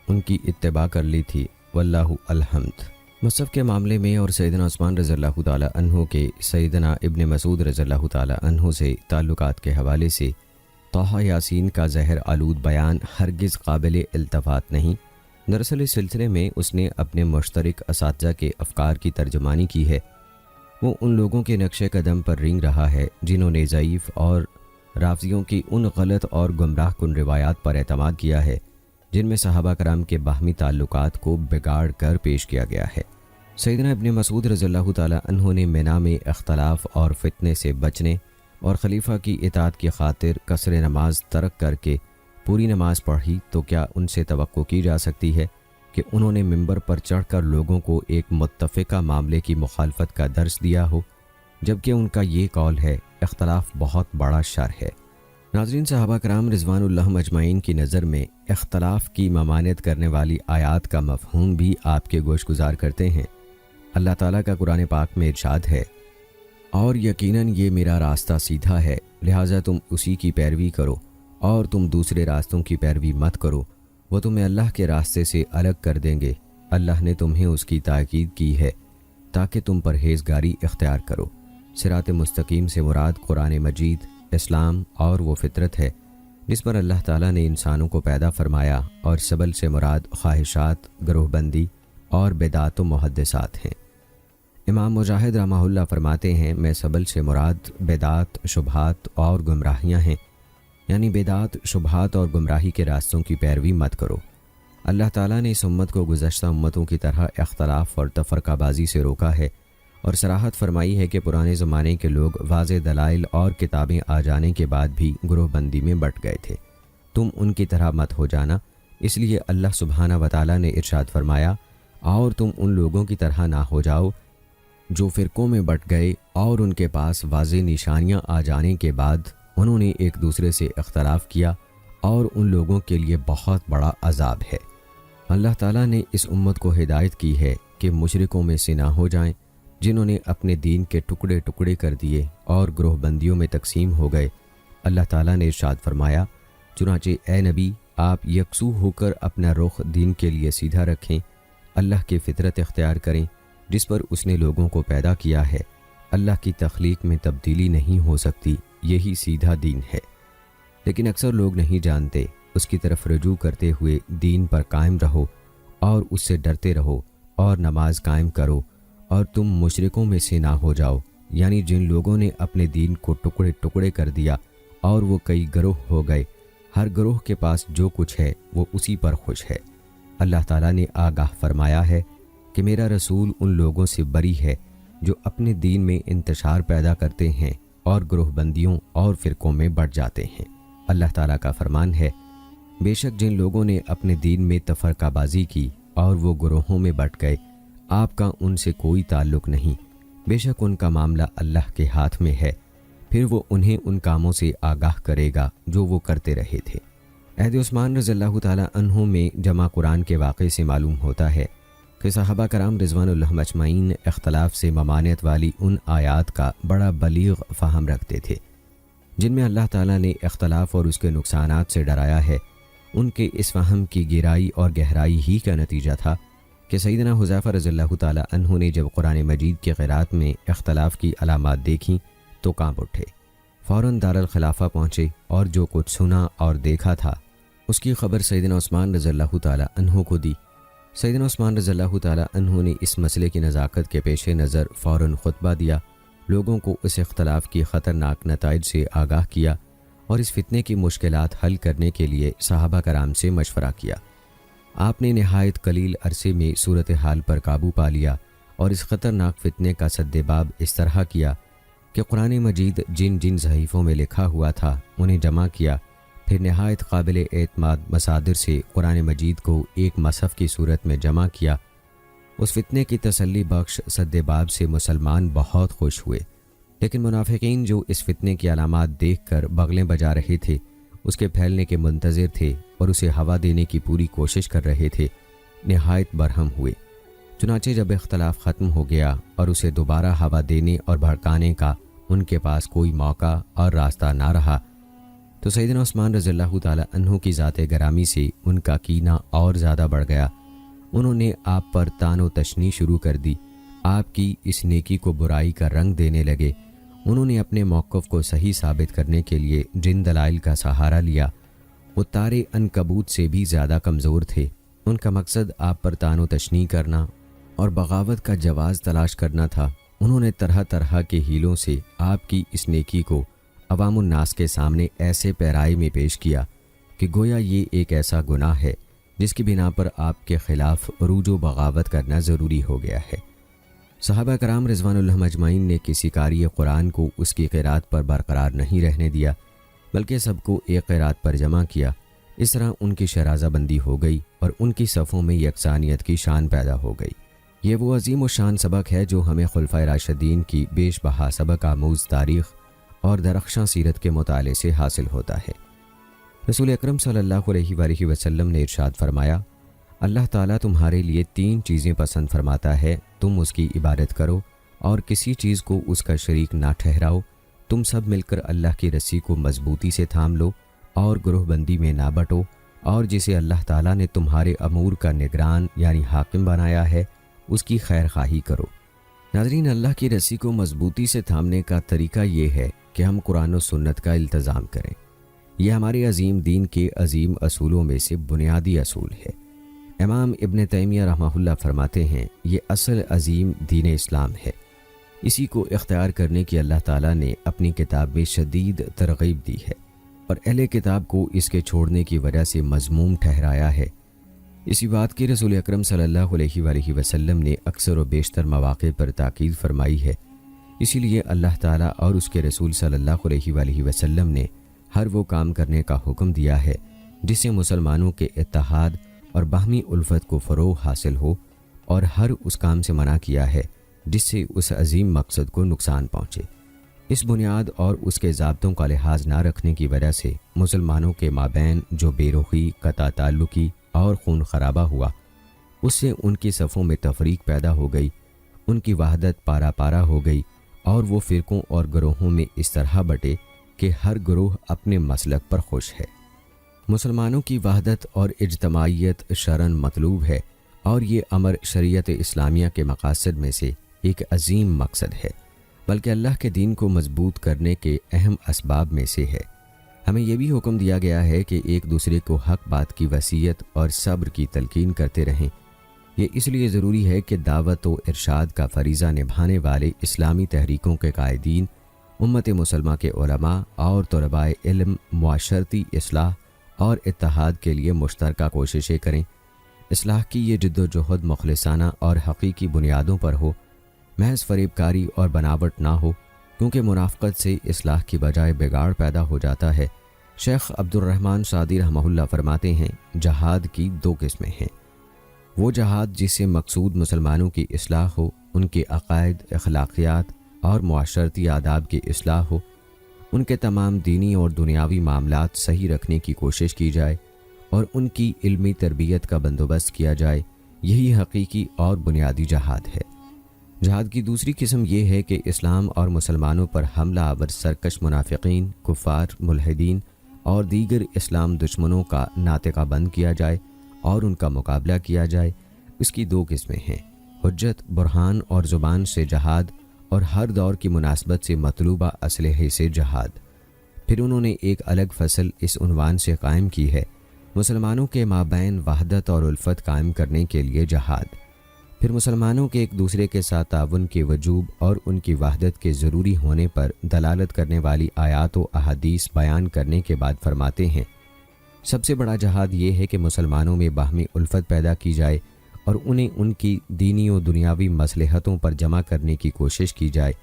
ان کی اتباع کر لی تھی، واللہ الحمد۔ مصحف کے معاملے میں اور سیدنا عثمان رضی اللہ تعالیٰ عنہ کے سیدنا ابن مسعود رضی اللہ تعالیٰ عنہ سے تعلقات کے حوالے سے طٰہٰ یاسین کا زہر آلود بیان ہرگز قابل التفات نہیں۔ دراصل اس سلسلے میں اس نے اپنے مشترک اساتذہ کے افکار کی ترجمانی کی ہے۔ وہ ان لوگوں کے نقش قدم پر رینگ رہا ہے جنہوں نے ضعیف اور رافضیوں کی ان غلط اور گمراہ کن روایات پر اعتماد کیا ہے جن میں صحابہ کرام کے باہمی تعلقات کو بگاڑ کر پیش کیا گیا ہے۔ سیدنا ابن مسعود رضی اللہ تعالیٰ عنہ نے مینا میں اختلاف اور فتنے سے بچنے اور خلیفہ کی اطاعت کی خاطر قصر نماز ترک کر کے پوری نماز پڑھی، تو کیا ان سے توقع کی جا سکتی ہے کہ انہوں نے ممبر پر چڑھ کر لوگوں کو ایک متفقہ معاملے کی مخالفت کا درس دیا ہو، جبکہ ان کا یہ قول ہے اختلاف بہت بڑا شر ہے۔ ناظرین، صحابہ کرام رضوان اللہ مجمعین کی نظر میں اختلاف کی ممانعت کرنے والی آیات کا مفہوم بھی آپ کے گوش گزار کرتے ہیں۔ اللہ تعالیٰ کا قرآن پاک میں ارشاد ہے، اور یقیناً یہ میرا راستہ سیدھا ہے، لہٰذا تم اسی کی پیروی کرو اور تم دوسرے راستوں کی پیروی مت کرو، وہ تمہیں اللہ کے راستے سے الگ کر دیں گے۔ اللہ نے تمہیں اس کی تاکید کی ہے تاکہ تم پرہیزگاری اختیار کرو۔ صراط مستقیم سے مراد قرآن مجید، اسلام اور وہ فطرت ہے جس پر اللہ تعالیٰ نے انسانوں کو پیدا فرمایا، اور سبل سے مراد خواہشات، گروہ بندی اور بدعات و محدثات ہیں۔ امام مجاہد رحمہ اللہ فرماتے ہیں، میں سبل سے مراد بدعات، شبہات اور گمراہیاں ہیں، یعنی بدعات، شبہات اور گمراہی کے راستوں کی پیروی مت کرو۔ اللہ تعالیٰ نے اس امت کو گزشتہ امتوں کی طرح اختلاف اور تفرقہ بازی سے روکا ہے اور صراحت فرمائی ہے کہ پرانے زمانے کے لوگ واضح دلائل اور کتابیں آ جانے کے بعد بھی گروہ بندی میں بٹ گئے تھے، تم ان کی طرح مت ہو جانا۔ اس لیے اللہ سبحانہ و تعالیٰ نے ارشاد فرمایا، اور تم ان لوگوں کی طرح نہ ہو جاؤ جو فرقوں میں بٹ گئے اور ان کے پاس واضح نشانیاں آ جانے کے بعد انہوں نے ایک دوسرے سے اختلاف کیا اور ان لوگوں کے لیے بہت بڑا عذاب ہے۔ اللہ تعالیٰ نے اس امت کو ہدایت کی ہے کہ مشرکوں میں سے نہ ہو جائیں جنہوں نے اپنے دین کے ٹکڑے ٹکڑے کر دیے اور گروہ بندیوں میں تقسیم ہو گئے۔ اللہ تعالیٰ نے ارشاد فرمایا، چنانچہ اے نبی آپ یکسو ہو کر اپنا رخ دین کے لیے سیدھا رکھیں، اللہ کی فطرت اختیار کریں جس پر اس نے لوگوں کو پیدا کیا ہے۔ اللہ کی تخلیق میں تبدیلی نہیں ہو سکتی، یہی سیدھا دین ہے۔ لیکن اکثر لوگ نہیں جانتے۔ اس کی طرف رجوع کرتے ہوئے دین پر قائم رہو اور اس سے ڈرتے رہو اور نماز قائم کرو، اور تم مشرکوں میں سے نہ ہو جاؤ، یعنی جن لوگوں نے اپنے دین کو ٹکڑے ٹکڑے کر دیا اور وہ کئی گروہ ہو گئے، ہر گروہ کے پاس جو کچھ ہے وہ اسی پر خوش ہے۔ اللہ تعالیٰ نے آگاہ فرمایا ہے کہ میرا رسول ان لوگوں سے بری ہے جو اپنے دین میں انتشار پیدا کرتے ہیں اور گروہ بندیوں اور فرقوں میں بٹ جاتے ہیں۔ اللہ تعالیٰ کا فرمان ہے، بے شک جن لوگوں نے اپنے دین میں تفرقہ بازی کی اور وہ گروہوں میں بٹ گئے، آپ کا ان سے کوئی تعلق نہیں، بے شک ان کا معاملہ اللہ کے ہاتھ میں ہے، پھر وہ انہیں ان کاموں سے آگاہ کرے گا جو وہ کرتے رہے تھے۔ عہد عثمان رضی اللہ تعالیٰ عنہ میں جمع قرآن کے واقعے سے معلوم ہوتا ہے کہ صحابہ کرام رضوان اللہ اجمعین اختلاف سے ممانعت والی ان آیات کا بڑا بلیغ فہم رکھتے تھے جن میں اللہ تعالیٰ نے اختلاف اور اس کے نقصانات سے ڈرایا ہے۔ ان کے اس فہم کی گہرائی اور گہرائی ہی کا نتیجہ تھا کہ سیدنا حذیفہ رضی اللہ تعالیٰ عنہ نے جب قرآن مجید کی قرأت میں اختلاف کی علامات دیکھیں تو کانپ اٹھے، فوراً دارالخلافہ پہنچے اور جو کچھ سنا اور دیکھا تھا اس کی خبر سیدنا عثمان رضی اللہ تعالیٰ عنہ کو دی۔ سیدنا عثمان رضی اللہ تعالیٰ عنہ نے اس مسئلے کی نزاکت کے پیش نظر فوراً خطبہ دیا، لوگوں کو اس اختلاف کی خطرناک نتائج سے آگاہ کیا اور اس فتنے کی مشکلات حل کرنے کے لیے صحابہ کرام سے مشورہ کیا۔ آپ نے نہایت قلیل عرصے میں صورتحال پر قابو پا لیا اور اس خطرناک فتنے کا سدباب اس طرح کیا کہ قرآن مجید جن جن صحیفوں میں لکھا ہوا تھا انہیں جمع کیا، پھر نہایت قابل اعتماد مصادر سے قرآن مجید کو ایک مصحف کی صورت میں جمع کیا۔ اس فتنے کی تسلی بخش سدباب سے مسلمان بہت خوش ہوئے، لیکن منافقین جو اس فتنے کی علامات دیکھ کر بغلیں بجا رہے تھے، اس کے پھیلنے کے منتظر تھے اور اسے ہوا دینے کی پوری کوشش کر رہے تھے، نہایت برہم ہوئے۔ چنانچہ جب اختلاف ختم ہو گیا اور اسے دوبارہ ہوا دینے اور بھڑکانے کا ان کے پاس کوئی موقع اور راستہ نہ رہا تو سیدنا عثمان رضی اللہ تعالیٰ عنہ کی ذات گرامی سے ان کا کینہ اور زیادہ بڑھ گیا۔ انہوں نے آپ پر طعن و تشنیع شروع کر دی، آپ کی اس نیکی کو برائی کا رنگ دینے لگے۔ انہوں نے اپنے موقف کو صحیح ثابت کرنے کے لیے جن دلائل کا سہارا لیا وہ تارے عنکبوت سے بھی زیادہ کمزور تھے۔ ان کا مقصد آپ پر طعن و تشنیع کرنا اور بغاوت کا جواز تلاش کرنا تھا۔ انہوں نے طرح طرح کے ہیلوں سے آپ کی اس نیکی کو عوام الناس کے سامنے ایسے پیرائی میں پیش کیا کہ گویا یہ ایک ایسا گناہ ہے جس کی بنا پر آپ کے خلاف عروج و بغاوت کرنا ضروری ہو گیا ہے۔ صحابہ کرام رضوان اللہ اجمعین نے کسی قاری قرآن کو اس کی قرأت پر برقرار نہیں رہنے دیا، بلکہ سب کو ایک قرأت پر جمع کیا۔ اس طرح ان کی شرازہ بندی ہو گئی اور ان کی صفوں میں یکسانیت کی شان پیدا ہو گئی۔ یہ وہ عظیم و شان سبق ہے جو ہمیں خلفائے راشدین کی بیش بہا سبق آموز تاریخ اور درخشاں سیرت کے مطالعے سے حاصل ہوتا ہے۔ رسول اکرم صلی اللہ علیہ وآلہ وسلم نے ارشاد فرمایا، اللہ تعالیٰ تمہارے لیے 3 چیزیں پسند فرماتا ہے، تم اس کی عبادت کرو اور کسی چیز کو اس کا شریک نہ ٹھہراؤ، تم سب مل کر اللہ کی رسی کو مضبوطی سے تھام لو اور گروہ بندی میں نہ بٹو، اور جسے اللہ تعالیٰ نے تمہارے امور کا نگران یعنی حاکم بنایا ہے اس کی خیر خواہی کرو۔ ناظرین، اللہ کی رسی کو مضبوطی سے تھامنے کا طریقہ یہ ہے کہ ہم قرآن و سنت کا التزام کریں۔ یہ ہمارے عظیم دین کے عظیم اصولوں میں سے بنیادی اصول ہے۔ امام ابن تیمیہ رحمہ اللہ فرماتے ہیں، یہ اصل عظیم دین اسلام ہے، اسی کو اختیار کرنے کی اللہ تعالیٰ نے اپنی کتاب میں شدید ترغیب دی ہے اور اہل کتاب کو اس کے چھوڑنے کی وجہ سے مذموم ٹھہرایا ہے۔ اسی بات کی رسول اکرم صلی اللہ علیہ وآلہ وسلم نے اکثر و بیشتر مواقع پر تاکید فرمائی ہے۔ اسی لیے اللہ تعالیٰ اور اس کے رسول صلی اللہ علیہ وآلہ وسلم نے ہر وہ کام کرنے کا حکم دیا ہے جس سے مسلمانوں کے اتحاد اور باہمی الفت کو فروغ حاصل ہو، اور ہر اس کام سے منع کیا ہے جس سے اس عظیم مقصد کو نقصان پہنچے۔ اس بنیاد اور اس کے ضابطوں کا لحاظ نہ رکھنے کی وجہ سے مسلمانوں کے مابین جو بے رخی، قطع تعلقی اور خون خرابہ ہوا، اس سے ان کی صفوں میں تفریق پیدا ہو گئی، ان کی وحدت پارا پارا ہو گئی اور وہ فرقوں اور گروہوں میں اس طرح بٹے کہ ہر گروہ اپنے مسلک پر خوش ہے۔ مسلمانوں کی وحدت اور اجتماعیت شرعاً مطلوب ہے اور یہ امر شریعت اسلامیہ کے مقاصد میں سے ایک عظیم مقصد ہے، بلکہ اللہ کے دین کو مضبوط کرنے کے اہم اسباب میں سے ہے۔ ہمیں یہ بھی حکم دیا گیا ہے کہ ایک دوسرے کو حق بات کی وصیت اور صبر کی تلقین کرتے رہیں۔ یہ اس لیے ضروری ہے کہ دعوت و ارشاد کا فریضہ نبھانے والے اسلامی تحریکوں کے قائدین، امت مسلمہ کے علماء اور طلباء علم معاشرتی اصلاح اور اتحاد کے لیے مشترکہ کوششیں کریں۔ اصلاح کی یہ جد و جہد مخلصانہ اور حقیقی بنیادوں پر ہو، محض فریب کاری اور بناوٹ نہ ہو، کیونکہ منافقت سے اصلاح کی بجائے بگاڑ پیدا ہو جاتا ہے۔ شیخ عبد الرحمن سعدی رحمہ اللہ فرماتے ہیں، جہاد کی دو قسمیں ہیں۔ وہ جہاد جس سے مقصود مسلمانوں کی اصلاح ہو، ان کے عقائد، اخلاقیات اور معاشرتی آداب کی اصلاح ہو، ان کے تمام دینی اور دنیاوی معاملات صحیح رکھنے کی کوشش کی جائے اور ان کی علمی تربیت کا بندوبست کیا جائے، یہی حقیقی اور بنیادی جہاد ہے۔ جہاد کی دوسری قسم یہ ہے کہ اسلام اور مسلمانوں پر حملہ آور سرکش منافقین، کفار، ملحدین اور دیگر اسلام دشمنوں کا ناطقہ بند کیا جائے اور ان کا مقابلہ کیا جائے۔ اس کی دو قسمیں ہیں، حجت، برہان اور زبان سے جہاد، اور ہر دور کی مناسبت سے مطلوبہ اسلحے سے جہاد۔ پھر انہوں نے ایک الگ فصل اس عنوان سے قائم کی ہے، مسلمانوں کے مابین وحدت اور الفت قائم کرنے کے لیے جہاد۔ پھر مسلمانوں کے ایک دوسرے کے ساتھ تعاون کے وجوب اور ان کی وحدت کے ضروری ہونے پر دلالت کرنے والی آیات و احادیث بیان کرنے کے بعد فرماتے ہیں، سب سے بڑا جہاد یہ ہے کہ مسلمانوں میں باہمی الفت پیدا کی جائے اور انہیں ان کی دینی و دنیاوی مصلحتوں پر جمع کرنے کی کوشش کی جائے۔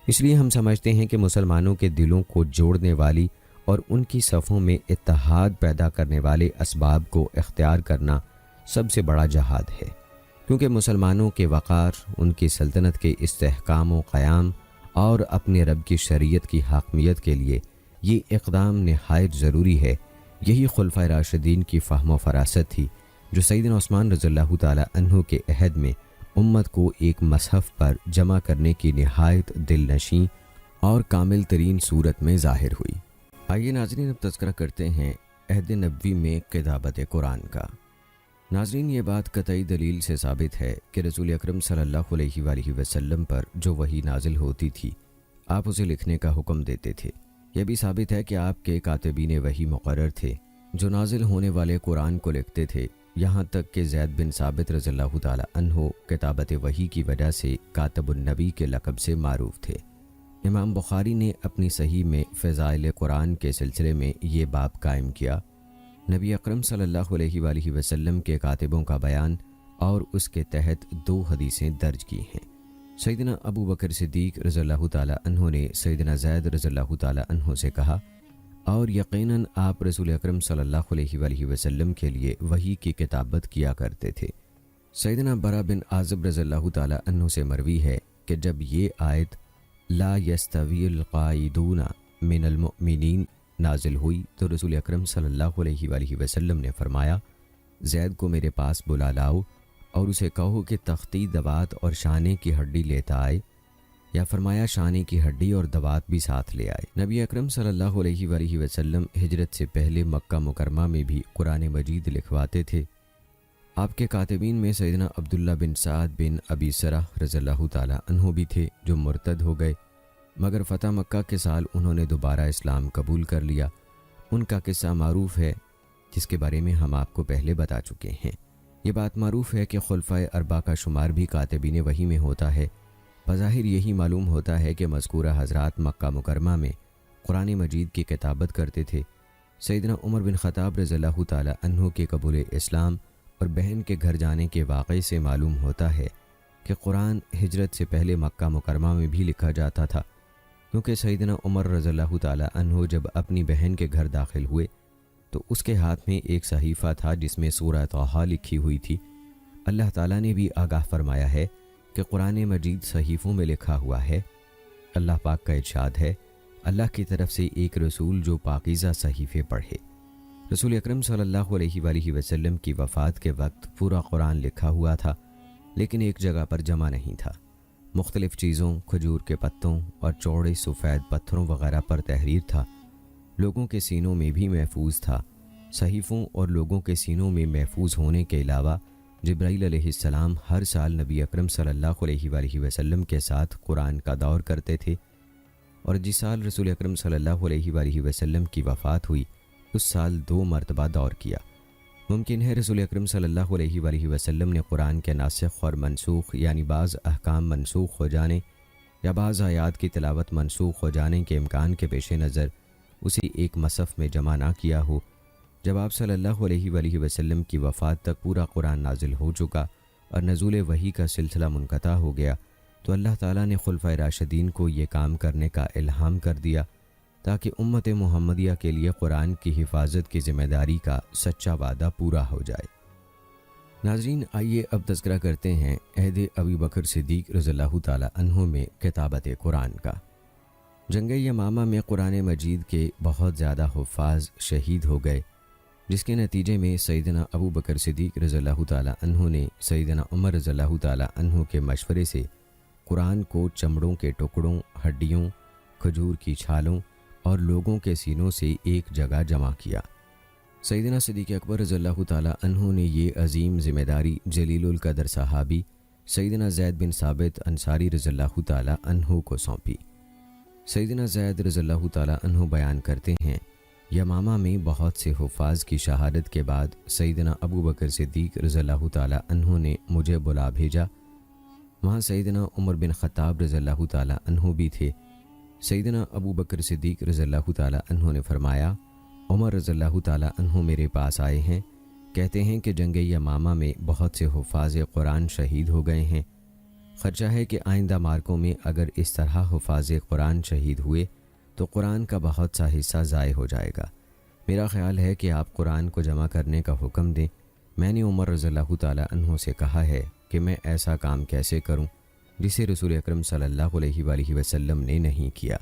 اس لیے ہم سمجھتے ہیں کہ مسلمانوں کے دلوں کو جوڑنے والی اور ان کی صفوں میں اتحاد پیدا کرنے والے اسباب کو اختیار کرنا سب سے بڑا جہاد ہے، کیونکہ مسلمانوں کے وقار، ان کی سلطنت کے استحکام و قیام اور اپنے رب کی شریعت کی حاکمیت کے لیے یہ اقدام نہایت ضروری ہے۔ یہی خلفائے راشدین کی فہم و فراست تھی جو سیدنا عثمان رضی اللہ تعالی عنہ کے عہد میں امت کو ایک مصحف پر جمع کرنے کی نہایت دل نشیں اور کامل ترین صورت میں ظاہر ہوئی۔ آئیے ناظرین اب تذکرہ کرتے ہیں عہد نبوی میں کتابت قرآن کا۔ ناظرین یہ بات قطعی دلیل سے ثابت ہے کہ رسول اکرم صلی اللہ علیہ وآلہ وسلم پر جو وحی نازل ہوتی تھی آپ اسے لکھنے کا حکم دیتے تھے۔ یہ بھی ثابت ہے کہ آپ کے کاتبین وحی مقرر تھے جو نازل ہونے والے قرآن کو لکھتے تھے، یہاں تک کہ زید بن ثابت رضی اللہ تعالی عنہ کتابت وحی کی وجہ سے کاتب النبی کے لقب سے معروف تھے۔ امام بخاری نے اپنی صحیح میں فضائل قرآن کے سلسلے میں یہ باب قائم کیا، نبی اکرم صلی اللہ علیہ وآلہ وسلم کے کاتبوں کا بیان، اور اس کے تحت 2 حدیثیں درج کی ہیں۔ سیدنا ابو بکر صدیق رضی اللہ تعالی عنہ نے سیدنا زید رضی اللہ تعالی عنہ سے کہا، اور یقیناً آپ رسول اکرم صلی اللہ علیہ وآلہ وسلم کے لیے وحی کی کتابت کیا کرتے تھے۔ سیدنا برا بن عازب رضی اللہ تعالی عنہ سے مروی ہے کہ جب یہ آیت لا یستوی القاعدون من المؤمنین نازل ہوئی تو رسول اکرم صلی اللہ علیہ وآلہ وسلم نے فرمایا، زید کو میرے پاس بلا لاؤ اور اسے کہو کہ تختی، دوات اور شانے کی ہڈی لیتا آئے، یا فرمایا شانے کی ہڈی اور دوات بھی ساتھ لے آئے۔ نبی اکرم صلی اللہ علیہ وآلہ وسلم ہجرت سے پہلے مکہ مکرمہ میں بھی قرآن مجید لکھواتے تھے۔ آپ کے کاتبین میں سیدنا عبداللہ بن سعد بن ابی سرح رضی اللہ تعالی عنہ بھی تھے جو مرتد ہو گئے، مگر فتح مکہ کے سال انہوں نے دوبارہ اسلام قبول کر لیا۔ ان کا قصہ معروف ہے جس کے بارے میں ہم آپ کو پہلے بتا چکے ہیں۔ یہ بات معروف ہے کہ خلفائے اربعہ کا شمار بھی کاتبین وحی میں ہوتا ہے۔ بظاہر یہی معلوم ہوتا ہے کہ مذکورہ حضرات مکہ مکرمہ میں قرآن مجید کی کتابت کرتے تھے۔ سیدنا عمر بن خطاب رضی اللہ تعالی عنہ کے قبول اسلام اور بہن کے گھر جانے کے واقعے سے معلوم ہوتا ہے کہ قرآن ہجرت سے پہلے مکہ مکرمہ میں بھی لکھا جاتا تھا، کیونکہ سیدنا عمر رضی اللہ تعالی عنہ جب اپنی بہن کے گھر داخل ہوئے تو اس کے ہاتھ میں ایک صحیفہ تھا جس میں سورہ طٰہٰ لکھی ہوئی تھی۔ اللہ تعالیٰ نے بھی آگاہ فرمایا ہے کہ قرآن مجید صحیفوں میں لکھا ہوا ہے، اللہ پاک کا ارشاد ہے، اللہ کی طرف سے ایک رسول جو پاکیزہ صحیفے پڑھے۔ رسول اکرم صلی اللہ علیہ وآلہ وسلم کی وفات کے وقت پورا قرآن لکھا ہوا تھا، لیکن ایک جگہ پر جمع نہیں تھا۔ مختلف چیزوں، کھجور کے پتوں اور چوڑے سفید پتھروں وغیرہ پر تحریر تھا۔ لوگوں کے سینوں میں بھی محفوظ تھا۔ صحیفوں اور لوگوں کے سینوں میں محفوظ ہونے کے علاوہ جبرائیل علیہ السلام ہر سال نبی اکرم صلی اللہ علیہ وآلہ وسلم کے ساتھ قرآن کا دور کرتے تھے، اور جس سال رسول اکرم صلی اللہ علیہ وآلہ وسلم کی وفات ہوئی اس سال 2 مرتبہ دور کیا۔ ممکن ہے رسول اکرم صلی اللہ علیہ وآلہ وسلم نے قرآن کے ناسخ اور منسوخ یعنی بعض احکام منسوخ ہو جانے یا بعض آیات کی تلاوت منسوخ ہو جانے کے امکان کے پیش نظر اسی ایک مصحف میں جمع نہ کیا ہو۔ جب آپ صلی اللہ علیہ وآلہ وسلم کی وفات تک پورا قرآن نازل ہو چکا اور نزول وحی کا سلسلہ منقطع ہو گیا تو اللہ تعالیٰ نے خلفائے راشدین کو یہ کام کرنے کا الہام کر دیا تاکہ امت محمدیہ کے لیے قرآن کی حفاظت کی ذمہ داری کا سچا وعدہ پورا ہو جائے۔ ناظرین، آئیے اب تذکرہ کرتے ہیں عہد ابی بکر صدیق رضی اللہ تعالیٰ عنہ میں کتابت قرآن کا۔ جنگ یمامہ میں قرآن مجید کے بہت زیادہ حفاظ شہید ہو گئے، جس کے نتیجے میں سیدنا ابو بکر صدیق رضی اللہ تعالیٰ عنہ نے سیدنا عمر رضی اللہ تعالیٰ عنہ کے مشورے سے قرآن کو چمڑوں کے ٹکڑوں، ہڈیوں، کھجور کی چھالوں اور لوگوں کے سینوں سے ایک جگہ جمع کیا۔ سیدنا صدیق اکبر رضی اللہ تعالیٰ عنہ نے یہ عظیم ذمہ داری جلیل القدر صحابی سیدنا زید بن ثابت انصاری رضی اللہ تعالیٰ عنہ کو سونپی۔ سیدنا زید رضی اللہ تعالیٰ عنہ بیان کرتے ہیں، یمامہ میں بہت سے حفاظ کی شہادت کے بعد سیدنا ابو بکر صدیق رضی اللہ تعالیٰ عنہ نے مجھے بلا بھیجا۔ وہاں سیدنا عمر بن خطاب رضی اللہ تعالیٰ عنہ بھی تھے۔ سیدنا ابو بکر صدیق رضی اللہ تعالیٰ عنہ نے فرمایا، عمر رضی اللہ تعالیٰ عنہ میرے پاس آئے ہیں، کہتے ہیں کہ جنگ یمامہ میں بہت سے حفاظ قرآن شہید ہو گئے ہیں۔ خدشہ ہے کہ آئندہ مارکوں میں اگر اس طرح حفاظ قرآن شہید ہوئے تو قرآن کا بہت سا حصہ ضائع ہو جائے گا۔ میرا خیال ہے کہ آپ قرآن کو جمع کرنے کا حکم دیں۔ میں نے عمر رضی اللہ تعالیٰ عنہ سے کہا ہے کہ میں ایسا کام کیسے کروں جسے رسول اکرم صلی اللہ علیہ وآلہ وسلم نے نہیں کیا،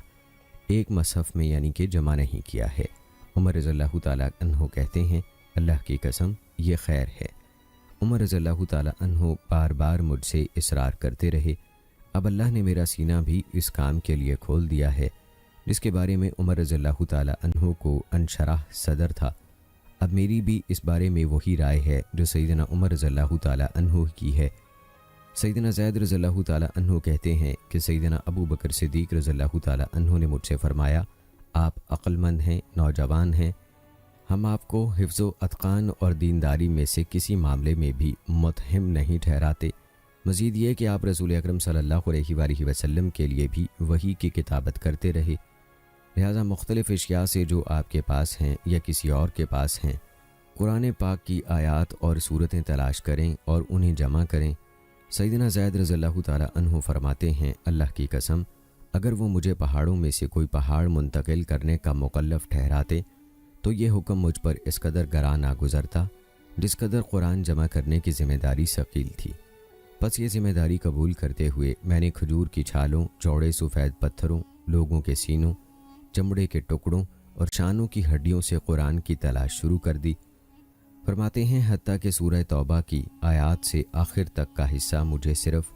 ایک مصحف میں یعنی کہ جمع نہیں کیا ہے۔ عمر رضی اللہ تعالیٰ عنہ کہتے ہیں، اللہ کی قسم یہ خیر ہے۔ عمر رضی اللہ تعالیٰ عنہ بار بار مجھ سے اصرار کرتے رہے۔ اب اللہ نے میرا سینہ بھی اس کام کے لیے کھول دیا ہے، جس کے بارے میں عمر رضی اللہ تعالیٰ عنہ کو انشرح صدر تھا۔ اب میری بھی اس بارے میں وہی رائے ہے جو سیدنا عمر رضی اللہ تعالیٰ عنہ کی ہے۔ سیدنا زید رضی اللہ تعالیٰ عنہ کہتے ہیں کہ سیدنا ابو بکر صدیق رضی اللہ تعالیٰ عنہ نے مجھ سے فرمایا، آپ عقل مند ہیں، نوجوان ہیں، ہم آپ کو حفظ و اتقان اور دینداری میں سے کسی معاملے میں بھی متہم نہیں ٹھہراتے۔ مزید یہ کہ آپ رسول اکرم صلی اللہ علیہ وآلہ وسلم کے لیے بھی وحی کی کتابت کرتے رہے، لہذا مختلف اشیاء سے جو آپ کے پاس ہیں یا کسی اور کے پاس ہیں، قرآن پاک کی آیات اور صورتیں تلاش کریں اور انہیں جمع کریں۔ سیدنا زید رضی اللہ تعالیٰ عنہ فرماتے ہیں، اللہ کی قسم اگر وہ مجھے پہاڑوں میں سے کوئی پہاڑ منتقل کرنے کا مکلف ٹھہراتے تو یہ حکم مجھ پر اس قدر گراں نہ گزرتا جس قدر قرآن جمع کرنے کی ذمہ داری ثقیل تھی۔ پس یہ ذمہ داری قبول کرتے ہوئے میں نے کھجور کی چھالوں، چوڑے سفید پتھروں، لوگوں کے سینوں، چمڑے کے ٹکڑوں اور شانوں کی ہڈیوں سے قرآن کی تلاش شروع کر دی۔ فرماتے ہیں حتیٰ کہ سورہ توبہ کی آیات سے آخر تک کا حصہ مجھے صرف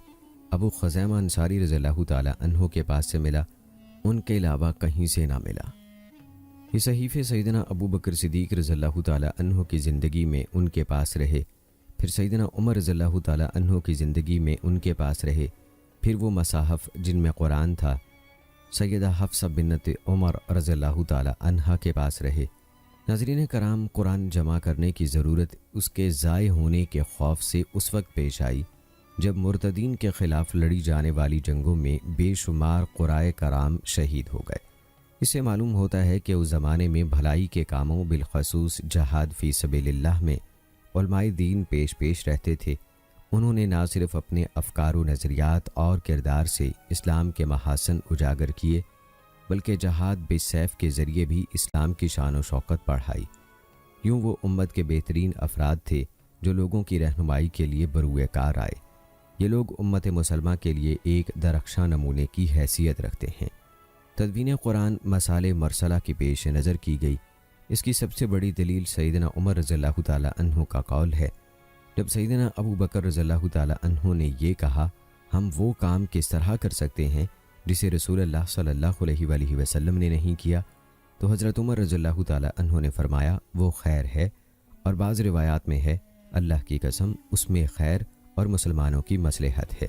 ابو خزیمہ انصاری رضی اللہ تعالیٰ عنہ کے پاس سے ملا، ان کے علاوہ کہیں سے نہ ملا۔ یہ صحیفے سیدنا ابو بکر صدیق رضی اللہ تعالیٰ عنہ کی زندگی میں ان کے پاس رہے، پھر سیدنا عمر رضی اللہ تعالیٰ عنہ کی زندگی میں ان کے پاس رہے، پھر وہ مصاحف جن میں قرآن تھا سیدہ حفصہ بنت عمر رضی اللہ تعالیٰ عنہا کے پاس رہے۔ ناظرین کرام، قرآن جمع کرنے کی ضرورت اس کے ضائع ہونے کے خوف سے اس وقت پیش آئی جب مرتدین کے خلاف لڑی جانے والی جنگوں میں بے شمار قرائے کرام شہید ہو گئے۔ اس سے معلوم ہوتا ہے کہ اس زمانے میں بھلائی کے کاموں بالخصوص جہاد فی سبیل اللہ میں علماء دین پیش رہتے تھے۔ انہوں نے نہ صرف اپنے افکار و نظریات اور کردار سے اسلام کے محاسن اجاگر کیے بلکہ جہاد بالسیف کے ذریعے بھی اسلام کی شان و شوکت بڑھائی۔ یوں وہ امت کے بہترین افراد تھے جو لوگوں کی رہنمائی کے لیے بروئے کار آئے۔ یہ لوگ امت مسلمہ کے لیے ایک درخشاں نمونے کی حیثیت رکھتے ہیں۔ تدوین قرآن مصالح مرسلہ کے پیش نظر کی گئی۔ اس کی سب سے بڑی دلیل سیدنا عمر رضی اللہ تعالیٰ عنہ کا قول ہے، جب سیدنا ابو بکر رضی اللہ تعالیٰ عنہ نے یہ کہا، ہم وہ کام کس طرح کر سکتے ہیں جسے رسول اللہ صلی اللہ علیہ وآلہ وسلم نے نہیں کیا، تو حضرت عمر رضی اللہ تعالیٰ عنہ نے فرمایا وہ خیر ہے، اور بعض روایات میں ہے اللہ کی قسم اس میں خیر اور مسلمانوں کی مصلحت ہے۔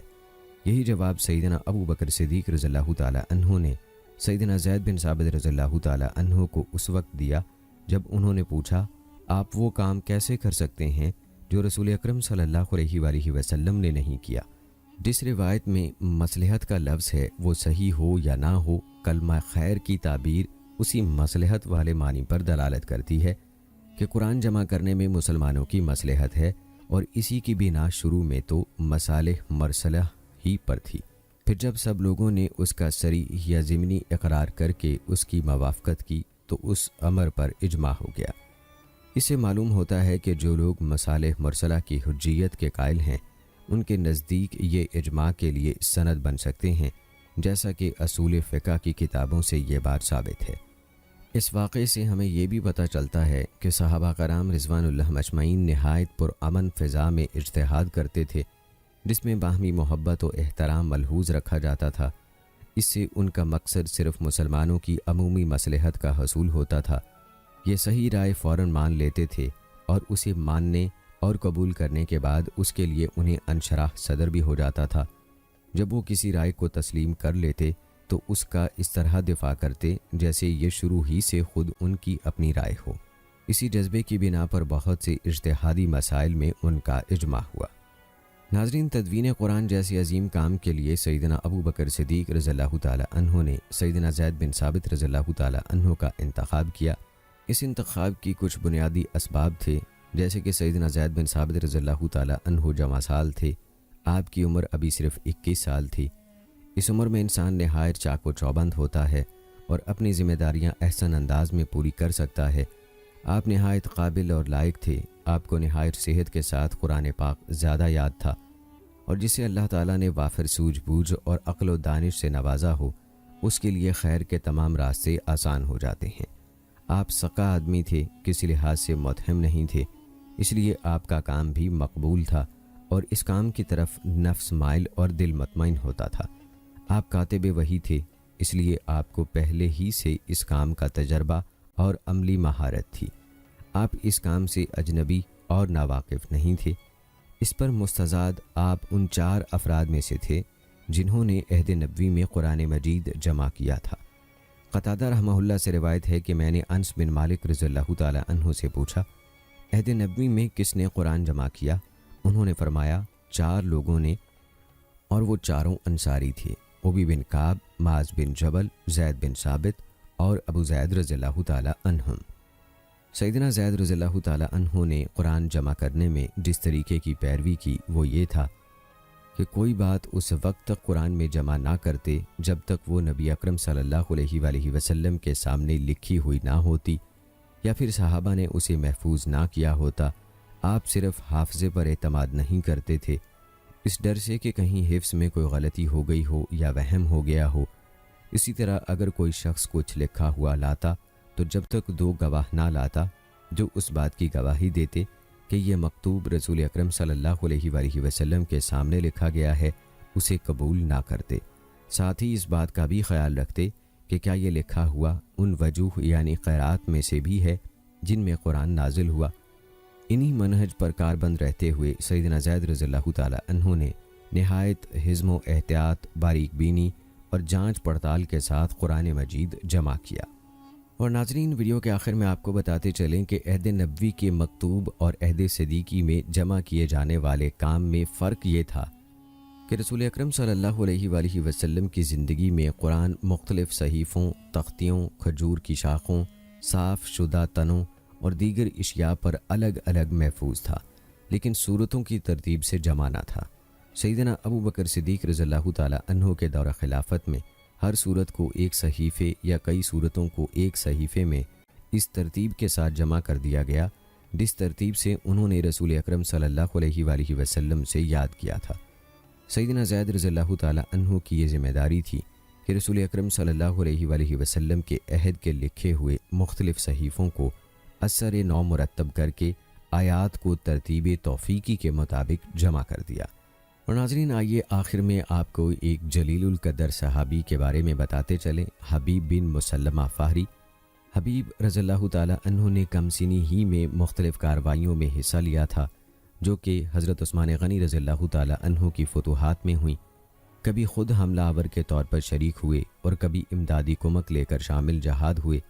یہی جواب سیدنا ابو بکر صدیق رضی اللہ تعالیٰ عنہ نے سیدنا زید بن ثابت رضی اللہ تعالیٰ عنہ کو اس وقت دیا جب انہوں نے پوچھا، آپ وہ کام کیسے کر سکتے ہیں جو رسول اکرم صلی اللہ علیہ وآلہ وسلم نے نہیں کیا؟ جس روایت میں مصلحت کا لفظ ہے وہ صحیح ہو یا نہ ہو، کلمہ خیر کی تعبیر اسی مصلحت والے معنی پر دلالت کرتی ہے کہ قرآن جمع کرنے میں مسلمانوں کی مصلحت ہے، اور اسی کی بنا شروع میں تو مصالح مرسلہ ہی پر تھی، پھر جب سب لوگوں نے اس کا صریح یا ضمنی اقرار کر کے اس کی موافقت کی تو اس امر پر اجماع ہو گیا۔ اس سے معلوم ہوتا ہے کہ جو لوگ مصالح مرسلہ کی حجیت کے قائل ہیں ان کے نزدیک یہ اجماع کے لیے سند بن سکتے ہیں، جیسا کہ اصول فقہ کی کتابوں سے یہ بات ثابت ہے۔ اس واقعے سے ہمیں یہ بھی پتہ چلتا ہے کہ صحابہ کرام رضوان اللہ مجمعین نہایت پرامن فضا میں اجتہاد کرتے تھے، جس میں باہمی محبت و احترام ملحوظ رکھا جاتا تھا۔ اس سے ان کا مقصد صرف مسلمانوں کی عمومی مصلحت کا حصول ہوتا تھا۔ یہ صحیح رائے فوراً مان لیتے تھے، اور اسے ماننے اور قبول کرنے کے بعد اس کے لیے انہیں انشراح صدر بھی ہو جاتا تھا۔ جب وہ کسی رائے کو تسلیم کر لیتے تو اس کا اس طرح دفاع کرتے جیسے یہ شروع ہی سے خود ان کی اپنی رائے ہو۔ اسی جذبے کی بنا پر بہت سے اجتہادی مسائل میں ان کا اجماع ہوا۔ ناظرین، تدوین قرآن جیسے عظیم کام کے لیے سیدنا ابو بکر صدیق رضی اللہ تعالیٰ عنہ نے سیدنا زید بن ثابت رضی اللہ تعالیٰ عنہ کا انتخاب کیا۔ اس انتخاب کی کچھ بنیادی اسباب تھے، جیسے کہ سیدنا زید بن ثابت رضی اللہ تعالیٰ عنہ جوان سال تھے، آپ کی عمر ابھی صرف 21 سال تھی۔ اس عمر میں انسان نہایت چاق و چوبند ہوتا ہے اور اپنی ذمہ داریاں احسن انداز میں پوری کر سکتا ہے۔ آپ نہایت قابل اور لائق تھے، آپ کو نہایت صحت کے ساتھ قرآن پاک زیادہ یاد تھا، اور جسے اللہ تعالیٰ نے وافر سوجھ بوجھ اور عقل و دانش سے نوازا ہو اس کے لیے خیر کے تمام راستے آسان ہو جاتے ہیں۔ آپ سقا آدمی تھے، کسی لحاظ سے متہم نہیں تھے، اس لیے آپ کا کام بھی مقبول تھا، اور اس کام کی طرف نفس مائل اور دل مطمئن ہوتا تھا۔ آپ کاتب وحی تھے، اس لیے آپ کو پہلے ہی سے اس کام کا تجربہ اور عملی مہارت تھی۔ آپ اس کام سے اجنبی اور ناواقف نہیں تھے۔ اس پر مستزاد آپ ان 4 افراد میں سے تھے جنہوں نے عہد نبوی میں قرآن مجید جمع کیا تھا۔ قتادہ رحمہ اللہ سے روایت ہے کہ میں نے انس بن مالک رضی اللہ تعالی عنہ سے پوچھا، عہد نبوی میں کس نے قرآن جمع کیا؟ انہوں نے فرمایا 4 لوگوں نے، اور وہ چاروں انصاری تھے، ابی بن کعب، معاذ بن جبل، زید بن ثابت اور ابو زید رضی اللہ تعالی عنہم۔ سیدنا زید رضی اللہ تعالی عنہ نے قرآن جمع کرنے میں جس طریقے کی پیروی کی وہ یہ تھا کہ کوئی بات اس وقت تک قرآن میں جمع نہ کرتے جب تک وہ نبی اکرم صلی اللہ علیہ وآلہ وسلم کے سامنے لکھی ہوئی نہ ہوتی، یا پھر صحابہ نے اسے محفوظ نہ کیا ہوتا۔ آپ صرف حافظے پر اعتماد نہیں کرتے تھے، اس ڈر سے کہ کہیں حفظ میں کوئی غلطی ہو گئی ہو یا وہم ہو گیا ہو۔ اسی طرح اگر کوئی شخص کچھ لکھا ہوا لاتا تو جب تک 2 گواہ نہ لاتا جو اس بات کی گواہی دیتے کہ یہ مکتوب رسول اکرم صلی اللہ علیہ وآلہ وسلم کے سامنے لکھا گیا ہے، اسے قبول نہ کرتے۔ ساتھ ہی اس بات کا بھی خیال رکھتے کہ کیا یہ لکھا ہوا ان وجوہ یعنی قرات میں سے بھی ہے جن میں قرآن نازل ہوا۔ انہی منہج پر کاربند رہتے ہوئے سیدنا زید رضی اللہ تعالی عنہ نے نہایت حزم و احتیاط، باریک بینی اور جانچ پڑتال کے ساتھ قرآن مجید جمع کیا۔ اور ناظرین، ویڈیو کے آخر میں آپ کو بتاتے چلیں کہ عہد نبوی کے مکتوب اور عہد صدیقی میں جمع کیے جانے والے کام میں فرق یہ تھا کہ رسول اکرم صلی اللہ علیہ وآلہ وسلم کی زندگی میں قرآن مختلف صحیفوں، تختیوں، کھجور کی شاخوں، صاف شدہ تنوں اور دیگر اشیاء پر الگ الگ محفوظ تھا، لیکن صورتوں کی ترتیب سے جمع نہ تھا۔ سیدنا ابو بکر صدیق رضی اللہ تعالی عنہ کے دور خلافت میں ہر صورت کو ایک صحیفے یا کئی صورتوں کو ایک صحیفے میں اس ترتیب کے ساتھ جمع کر دیا گیا جس ترتیب سے انہوں نے رسول اکرم صلی اللہ علیہ وآلہ وسلم سے یاد کیا تھا۔ سیدنا زید رضی اللہ تعالیٰ عنہ کی یہ ذمہ داری تھی کہ رسول اکرم صلی اللہ علیہ وآلہ وسلم کے عہد کے لکھے ہوئے مختلف صحیفوں کو اثر نو مرتب کر کے آیات کو ترتیب توفیقی کے مطابق جمع کر دیا۔ اور ناظرین، آئیے آخر میں آپ کو ایک جلیل القدر صحابی کے بارے میں بتاتے چلیں، حبیب بن مسلمہ فہری۔ حبیب رضی اللہ تعالیٰ عنہ نے کم سنی ہی میں مختلف کارروائیوں میں حصہ لیا تھا جو کہ حضرت عثمان غنی رضی اللہ تعالیٰ عنہ کی فتوحات میں ہوئیں۔ کبھی خود حملہ آور کے طور پر شریک ہوئے اور کبھی امدادی کمک لے کر شامل جہاد ہوئے۔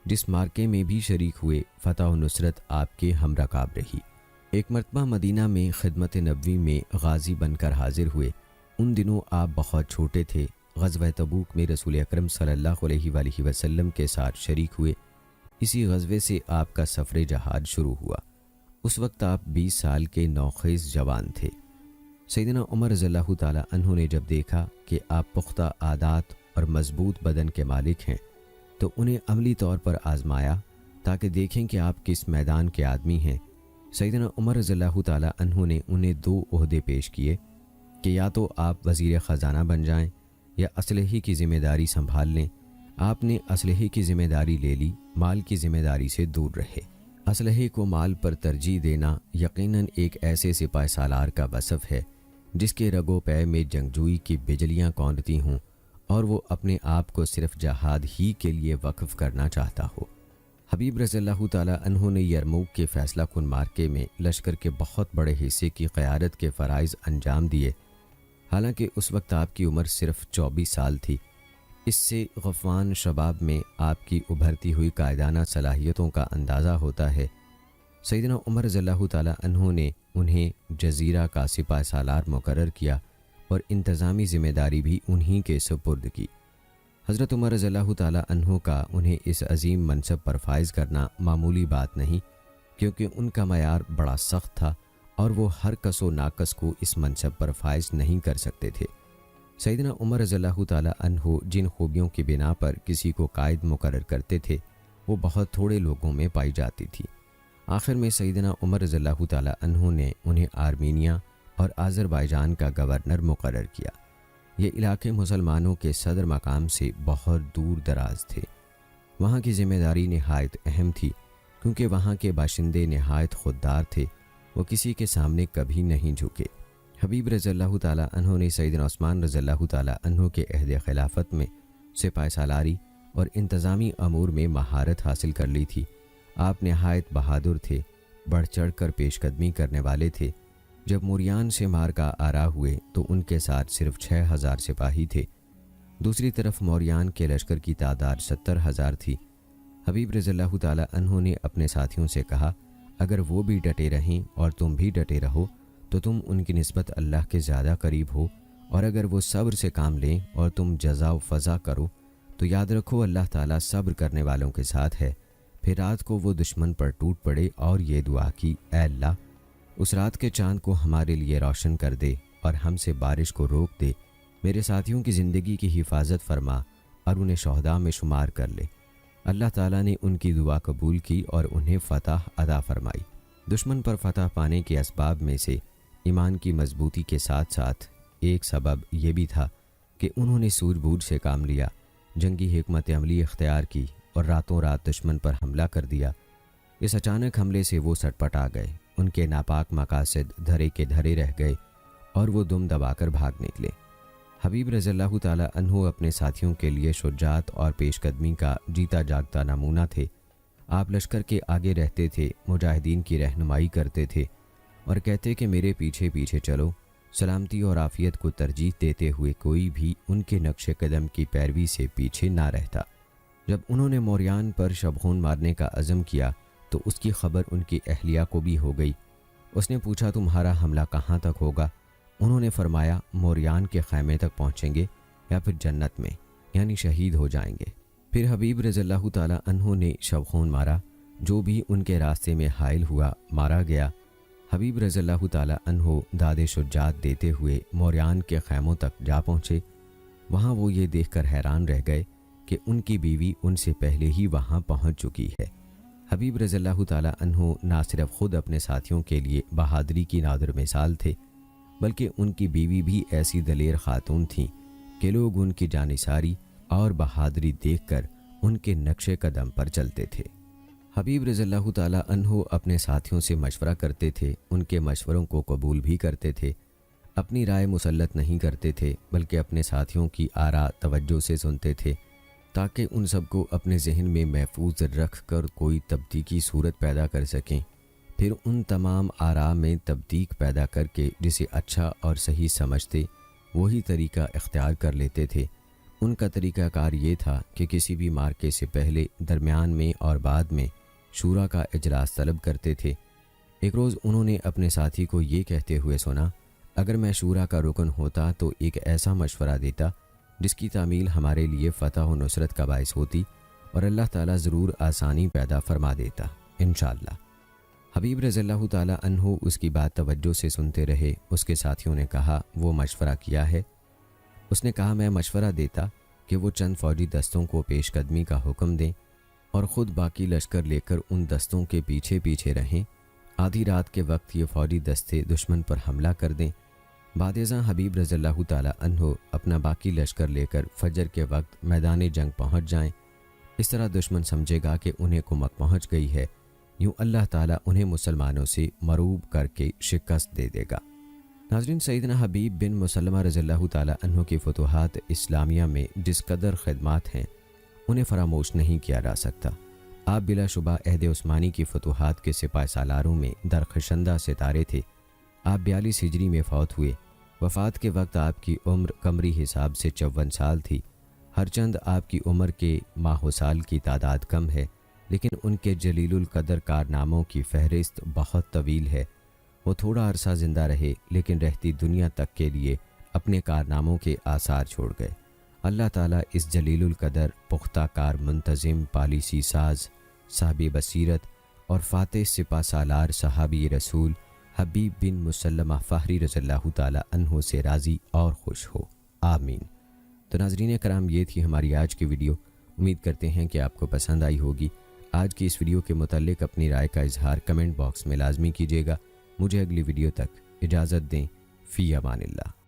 جس مارکے میں بھی شریک ہوئے، فتح و نصرت آپ کے ہم رکاب رہی۔ ایک مرتبہ مدینہ میں خدمت نبوی میں غازی بن کر حاضر ہوئے۔ ان دنوں آپ بہت چھوٹے تھے۔ غزوہ تبوک میں رسول اکرم صلی اللہ علیہ وآلہ وسلم کے ساتھ شریک ہوئے۔ اسی غزوے سے آپ کا سفر جہاد شروع ہوا۔ اس وقت آپ 20 سال کے نوخیز جوان تھے۔ سیدنا عمر رضی اللہ تعالیٰ عنہ نے جب دیکھا کہ آپ پختہ عادات اور مضبوط بدن کے مالک ہیں تو انہیں عملی طور پر آزمایا تاکہ دیکھیں کہ آپ کس میدان کے آدمی ہیں۔ سیدنا عمر رضی اللہ تعالیٰ عنہ نے انہیں 2 عہدے پیش کیے کہ یا تو آپ وزیر خزانہ بن جائیں یا اسلحے کی ذمہ داری سنبھال لیں۔ آپ نے اسلحے کی ذمہ داری لے لی، مال کی ذمہ داری سے دور رہے۔ اسلحے کو مال پر ترجیح دینا یقیناً ایک ایسے سپاہ سالار کا وصف ہے جس کے رگ و پے میں جنگجوئی کی بجلیاں کونتی ہوں اور وہ اپنے آپ کو صرف جہاد ہی کے لیے وقف کرنا چاہتا ہو۔ حبیب رضی اللہ تعالیٰ عنہ نے یرموک کے فیصلہ کن مارکے میں لشکر کے بہت بڑے حصے کی قیادت کے فرائض انجام دیے۔ حالانکہ اس وقت آپ کی عمر صرف 24 سال تھی۔ اس سے غفوان شباب میں آپ کی ابھرتی ہوئی قائدانہ صلاحیتوں کا اندازہ ہوتا ہے۔ سیدنا عمر رضی اللہ تعالیٰ عنہ نے انہیں جزیرہ کا سپاہ سالار مقرر کیا اور انتظامی ذمہ داری بھی انہی کے سپرد کی۔ حضرت عمر رضی اللہ تعالیٰ عنہ کا انہیں اس عظیم منصب پر فائز کرنا معمولی بات نہیں، کیونکہ ان کا معیار بڑا سخت تھا اور وہ ہر کس و ناقص کو اس منصب پر فائز نہیں کر سکتے تھے۔ سیدنا عمر رضی اللہ تعالیٰ عنہ جن خوبیوں کی بنا پر کسی کو قائد مقرر کرتے تھے وہ بہت تھوڑے لوگوں میں پائی جاتی تھی۔ آخر میں سیدنا عمر رضی اللہ تعالیٰ عنہ نے انہیں آرمینیا اور آذربائیجان کا گورنر مقرر کیا۔ یہ علاقے مسلمانوں کے صدر مقام سے بہت دور دراز تھے۔ وہاں کی ذمہ داری نہایت اہم تھی کیونکہ وہاں کے باشندے نہایت خوددار تھے، وہ کسی کے سامنے کبھی نہیں جھکے۔ حبیب رضی اللہ تعالیٰ عنہ نے سیدنا عثمان رضی اللہ تعالیٰ عنہ کے عہد خلافت میں سپاہ سالاری اور انتظامی امور میں مہارت حاصل کر لی تھی۔ آپ نہایت بہادر تھے، بڑھ چڑھ کر پیش قدمی کرنے والے تھے۔ جب موریان سے مارکا آرا ہوئے تو ان کے ساتھ صرف 6000 سپاہی تھے۔ دوسری طرف موریان کے لشکر کی تعداد 70,000 تھی۔ حبیب رضی اللہ تعالیٰ عنہ نے اپنے ساتھیوں سے کہا، اگر وہ بھی ڈٹے رہیں اور تم بھی ڈٹے رہو تو تم ان کی نسبت اللہ کے زیادہ قریب ہو، اور اگر وہ صبر سے کام لیں اور تم جزا و فضا کرو تو یاد رکھو اللہ تعالیٰ صبر کرنے والوں کے ساتھ ہے۔ پھر رات کو وہ دشمن پر ٹوٹ پڑے اور یہ دعا کی، اے اللہ اس رات کے چاند کو ہمارے لیے روشن کر دے اور ہم سے بارش کو روک دے، میرے ساتھیوں کی زندگی کی حفاظت فرما اور انہیں شہداء میں شمار کر لے۔ اللہ تعالیٰ نے ان کی دعا قبول کی اور انہیں فتح عطا فرمائی۔ دشمن پر فتح پانے کے اسباب میں سے ایمان کی مضبوطی کے ساتھ ساتھ ایک سبب یہ بھی تھا کہ انہوں نے سوجھ بوجھ سے کام لیا، جنگی حکمت عملی اختیار کی اور راتوں رات دشمن پر حملہ کر دیا۔ اس اچانک حملے سے وہ سٹپٹ آ گئے، ان کے ناپاک مقاصد دھرے کے دھرے رہ گئے اور وہ دم دبا کر بھاگ نکلے۔ حبیب رضی اللہ تعالیٰ عنہ اپنے ساتھیوں کے لیے شجاعت اور پیش قدمی کا جیتا جاگتا نمونہ تھے۔ آپ لشکر کے آگے رہتے تھے، مجاہدین کی رہنمائی کرتے تھے اور کہتے کہ میرے پیچھے پیچھے چلو۔ سلامتی اور عافیت کو ترجیح دیتے ہوئے کوئی بھی ان کے نقش قدم کی پیروی سے پیچھے نہ رہتا۔ جب انہوں نے موریان پر شبخون مارنے کا عزم کیا تو اس کی خبر ان کی اہلیہ کو بھی ہو گئی۔ اس نے پوچھا تمہارا حملہ کہاں تک ہوگا؟ انہوں نے فرمایا موریان کے خیمے تک پہنچیں گے یا پھر جنت میں، یعنی شہید ہو جائیں گے۔ پھر حبیب رضی اللہ تعالیٰ عنہ نے شبخون مارا، جو بھی ان کے راستے میں حائل ہوا مارا گیا۔ حبیب رضی اللہ تعالیٰ عنہ داد شجاعت دیتے ہوئے موریان کے خیموں تک جا پہنچے۔ وہاں وہ یہ دیکھ کر حیران رہ گئے کہ ان کی بیوی ان سے پہلے ہی وہاں پہنچ چکی ہے۔ حبیب رضی اللہ تعالیٰ عنہ نہ صرف خود اپنے ساتھیوں کے لیے بہادری کی نادر مثال تھے بلکہ ان کی بیوی بھی ایسی دلیر خاتون تھیں کہ لوگ ان کی جانثاری اور بہادری دیکھ کر ان کے نقش قدم پر چلتے تھے۔ حبیب رضی اللہ تعالیٰ عنہ اپنے ساتھیوں سے مشورہ کرتے تھے، ان کے مشوروں کو قبول بھی کرتے تھے، اپنی رائے مسلط نہیں کرتے تھے، بلکہ اپنے ساتھیوں کی آراء توجہ سے سنتے تھے تاکہ ان سب کو اپنے ذہن میں محفوظ رکھ کر کوئی تبدیلی صورت پیدا کر سکیں۔ پھر ان تمام آراء میں تبدیل پیدا کر کے جسے اچھا اور صحیح سمجھتے وہی طریقہ اختیار کر لیتے تھے۔ ان کا طریقہ کار یہ تھا کہ کسی بھی معرکے سے پہلے، درمیان میں اور بعد میں شورا کا اجلاس طلب کرتے تھے۔ ایک روز انہوں نے اپنے ساتھی کو یہ کہتے ہوئے سنا، اگر میں شورا کا رکن ہوتا تو ایک ایسا مشورہ دیتا جس کی تعمیل ہمارے لیے فتح و نصرت کا باعث ہوتی اور اللہ تعالیٰ ضرور آسانی پیدا فرما دیتا انشاءاللہ۔ حبیب رضی اللہ تعالیٰ عنہ اس کی بات توجہ سے سنتے رہے۔ اس کے ساتھیوں نے کہا، وہ مشورہ کیا ہے؟ اس نے کہا، میں مشورہ دیتا کہ وہ چند فوجی دستوں کو پیش قدمی کا حکم دیں اور خود باقی لشکر لے کر ان دستوں کے پیچھے پیچھے رہیں۔ آدھی رات کے وقت یہ فوجی دستے دشمن پر حملہ کر دیں۔ بعد ازاں حبیب رضی اللہ تعالیٰ عنہ اپنا باقی لشکر لے کر فجر کے وقت میدان جنگ پہنچ جائیں۔ اس طرح دشمن سمجھے گا کہ انہیں کمک پہنچ گئی ہے، یوں اللہ تعالیٰ انہیں مسلمانوں سے مروب کر کے شکست دے دے گا۔ ناظرین، سیدنا حبیب بن مسلمہ رضی اللہ تعالیٰ عنہ کی فتوحات اسلامیہ میں جس قدر خدمات ہیں انہیں فراموش نہیں کیا جا سکتا۔ آپ بلا شبہ عہد عثمانی کی فتوحات کے سپاہ سالاروں میں درخشندہ ستارے تھے۔ آپ 42 ہجری میں فوت ہوئے۔ وفات کے وقت آپ کی عمر قمری حساب سے 54 سال تھی۔ ہر چند آپ کی عمر کے ماہ و سال کی تعداد کم ہے، لیکن ان کے جلیل القدر کارناموں کی فہرست بہت طویل ہے۔ وہ تھوڑا عرصہ زندہ رہے، لیکن رہتی دنیا تک کے لیے اپنے کارناموں کے آثار چھوڑ گئے۔ اللہ تعالیٰ اس جلیل القدر، پختہ کار، منتظم، پالیسی ساز، صاحب بصیرت اور فاتح سپہ سالار صحابی رسول حبیب بن مسلمہ فہری رضی اللہ تعالیٰ عنہ سے راضی اور خوش ہو، آمین۔ تو ناظرین کرام، یہ تھی ہماری آج کی ویڈیو۔ امید کرتے ہیں کہ آپ کو پسند آئی ہوگی۔ آج کی اس ویڈیو کے متعلق اپنی رائے کا اظہار کمنٹ باکس میں لازمی کیجیے گا۔ مجھے اگلی ویڈیو تک اجازت دیں۔ فی امان اللہ۔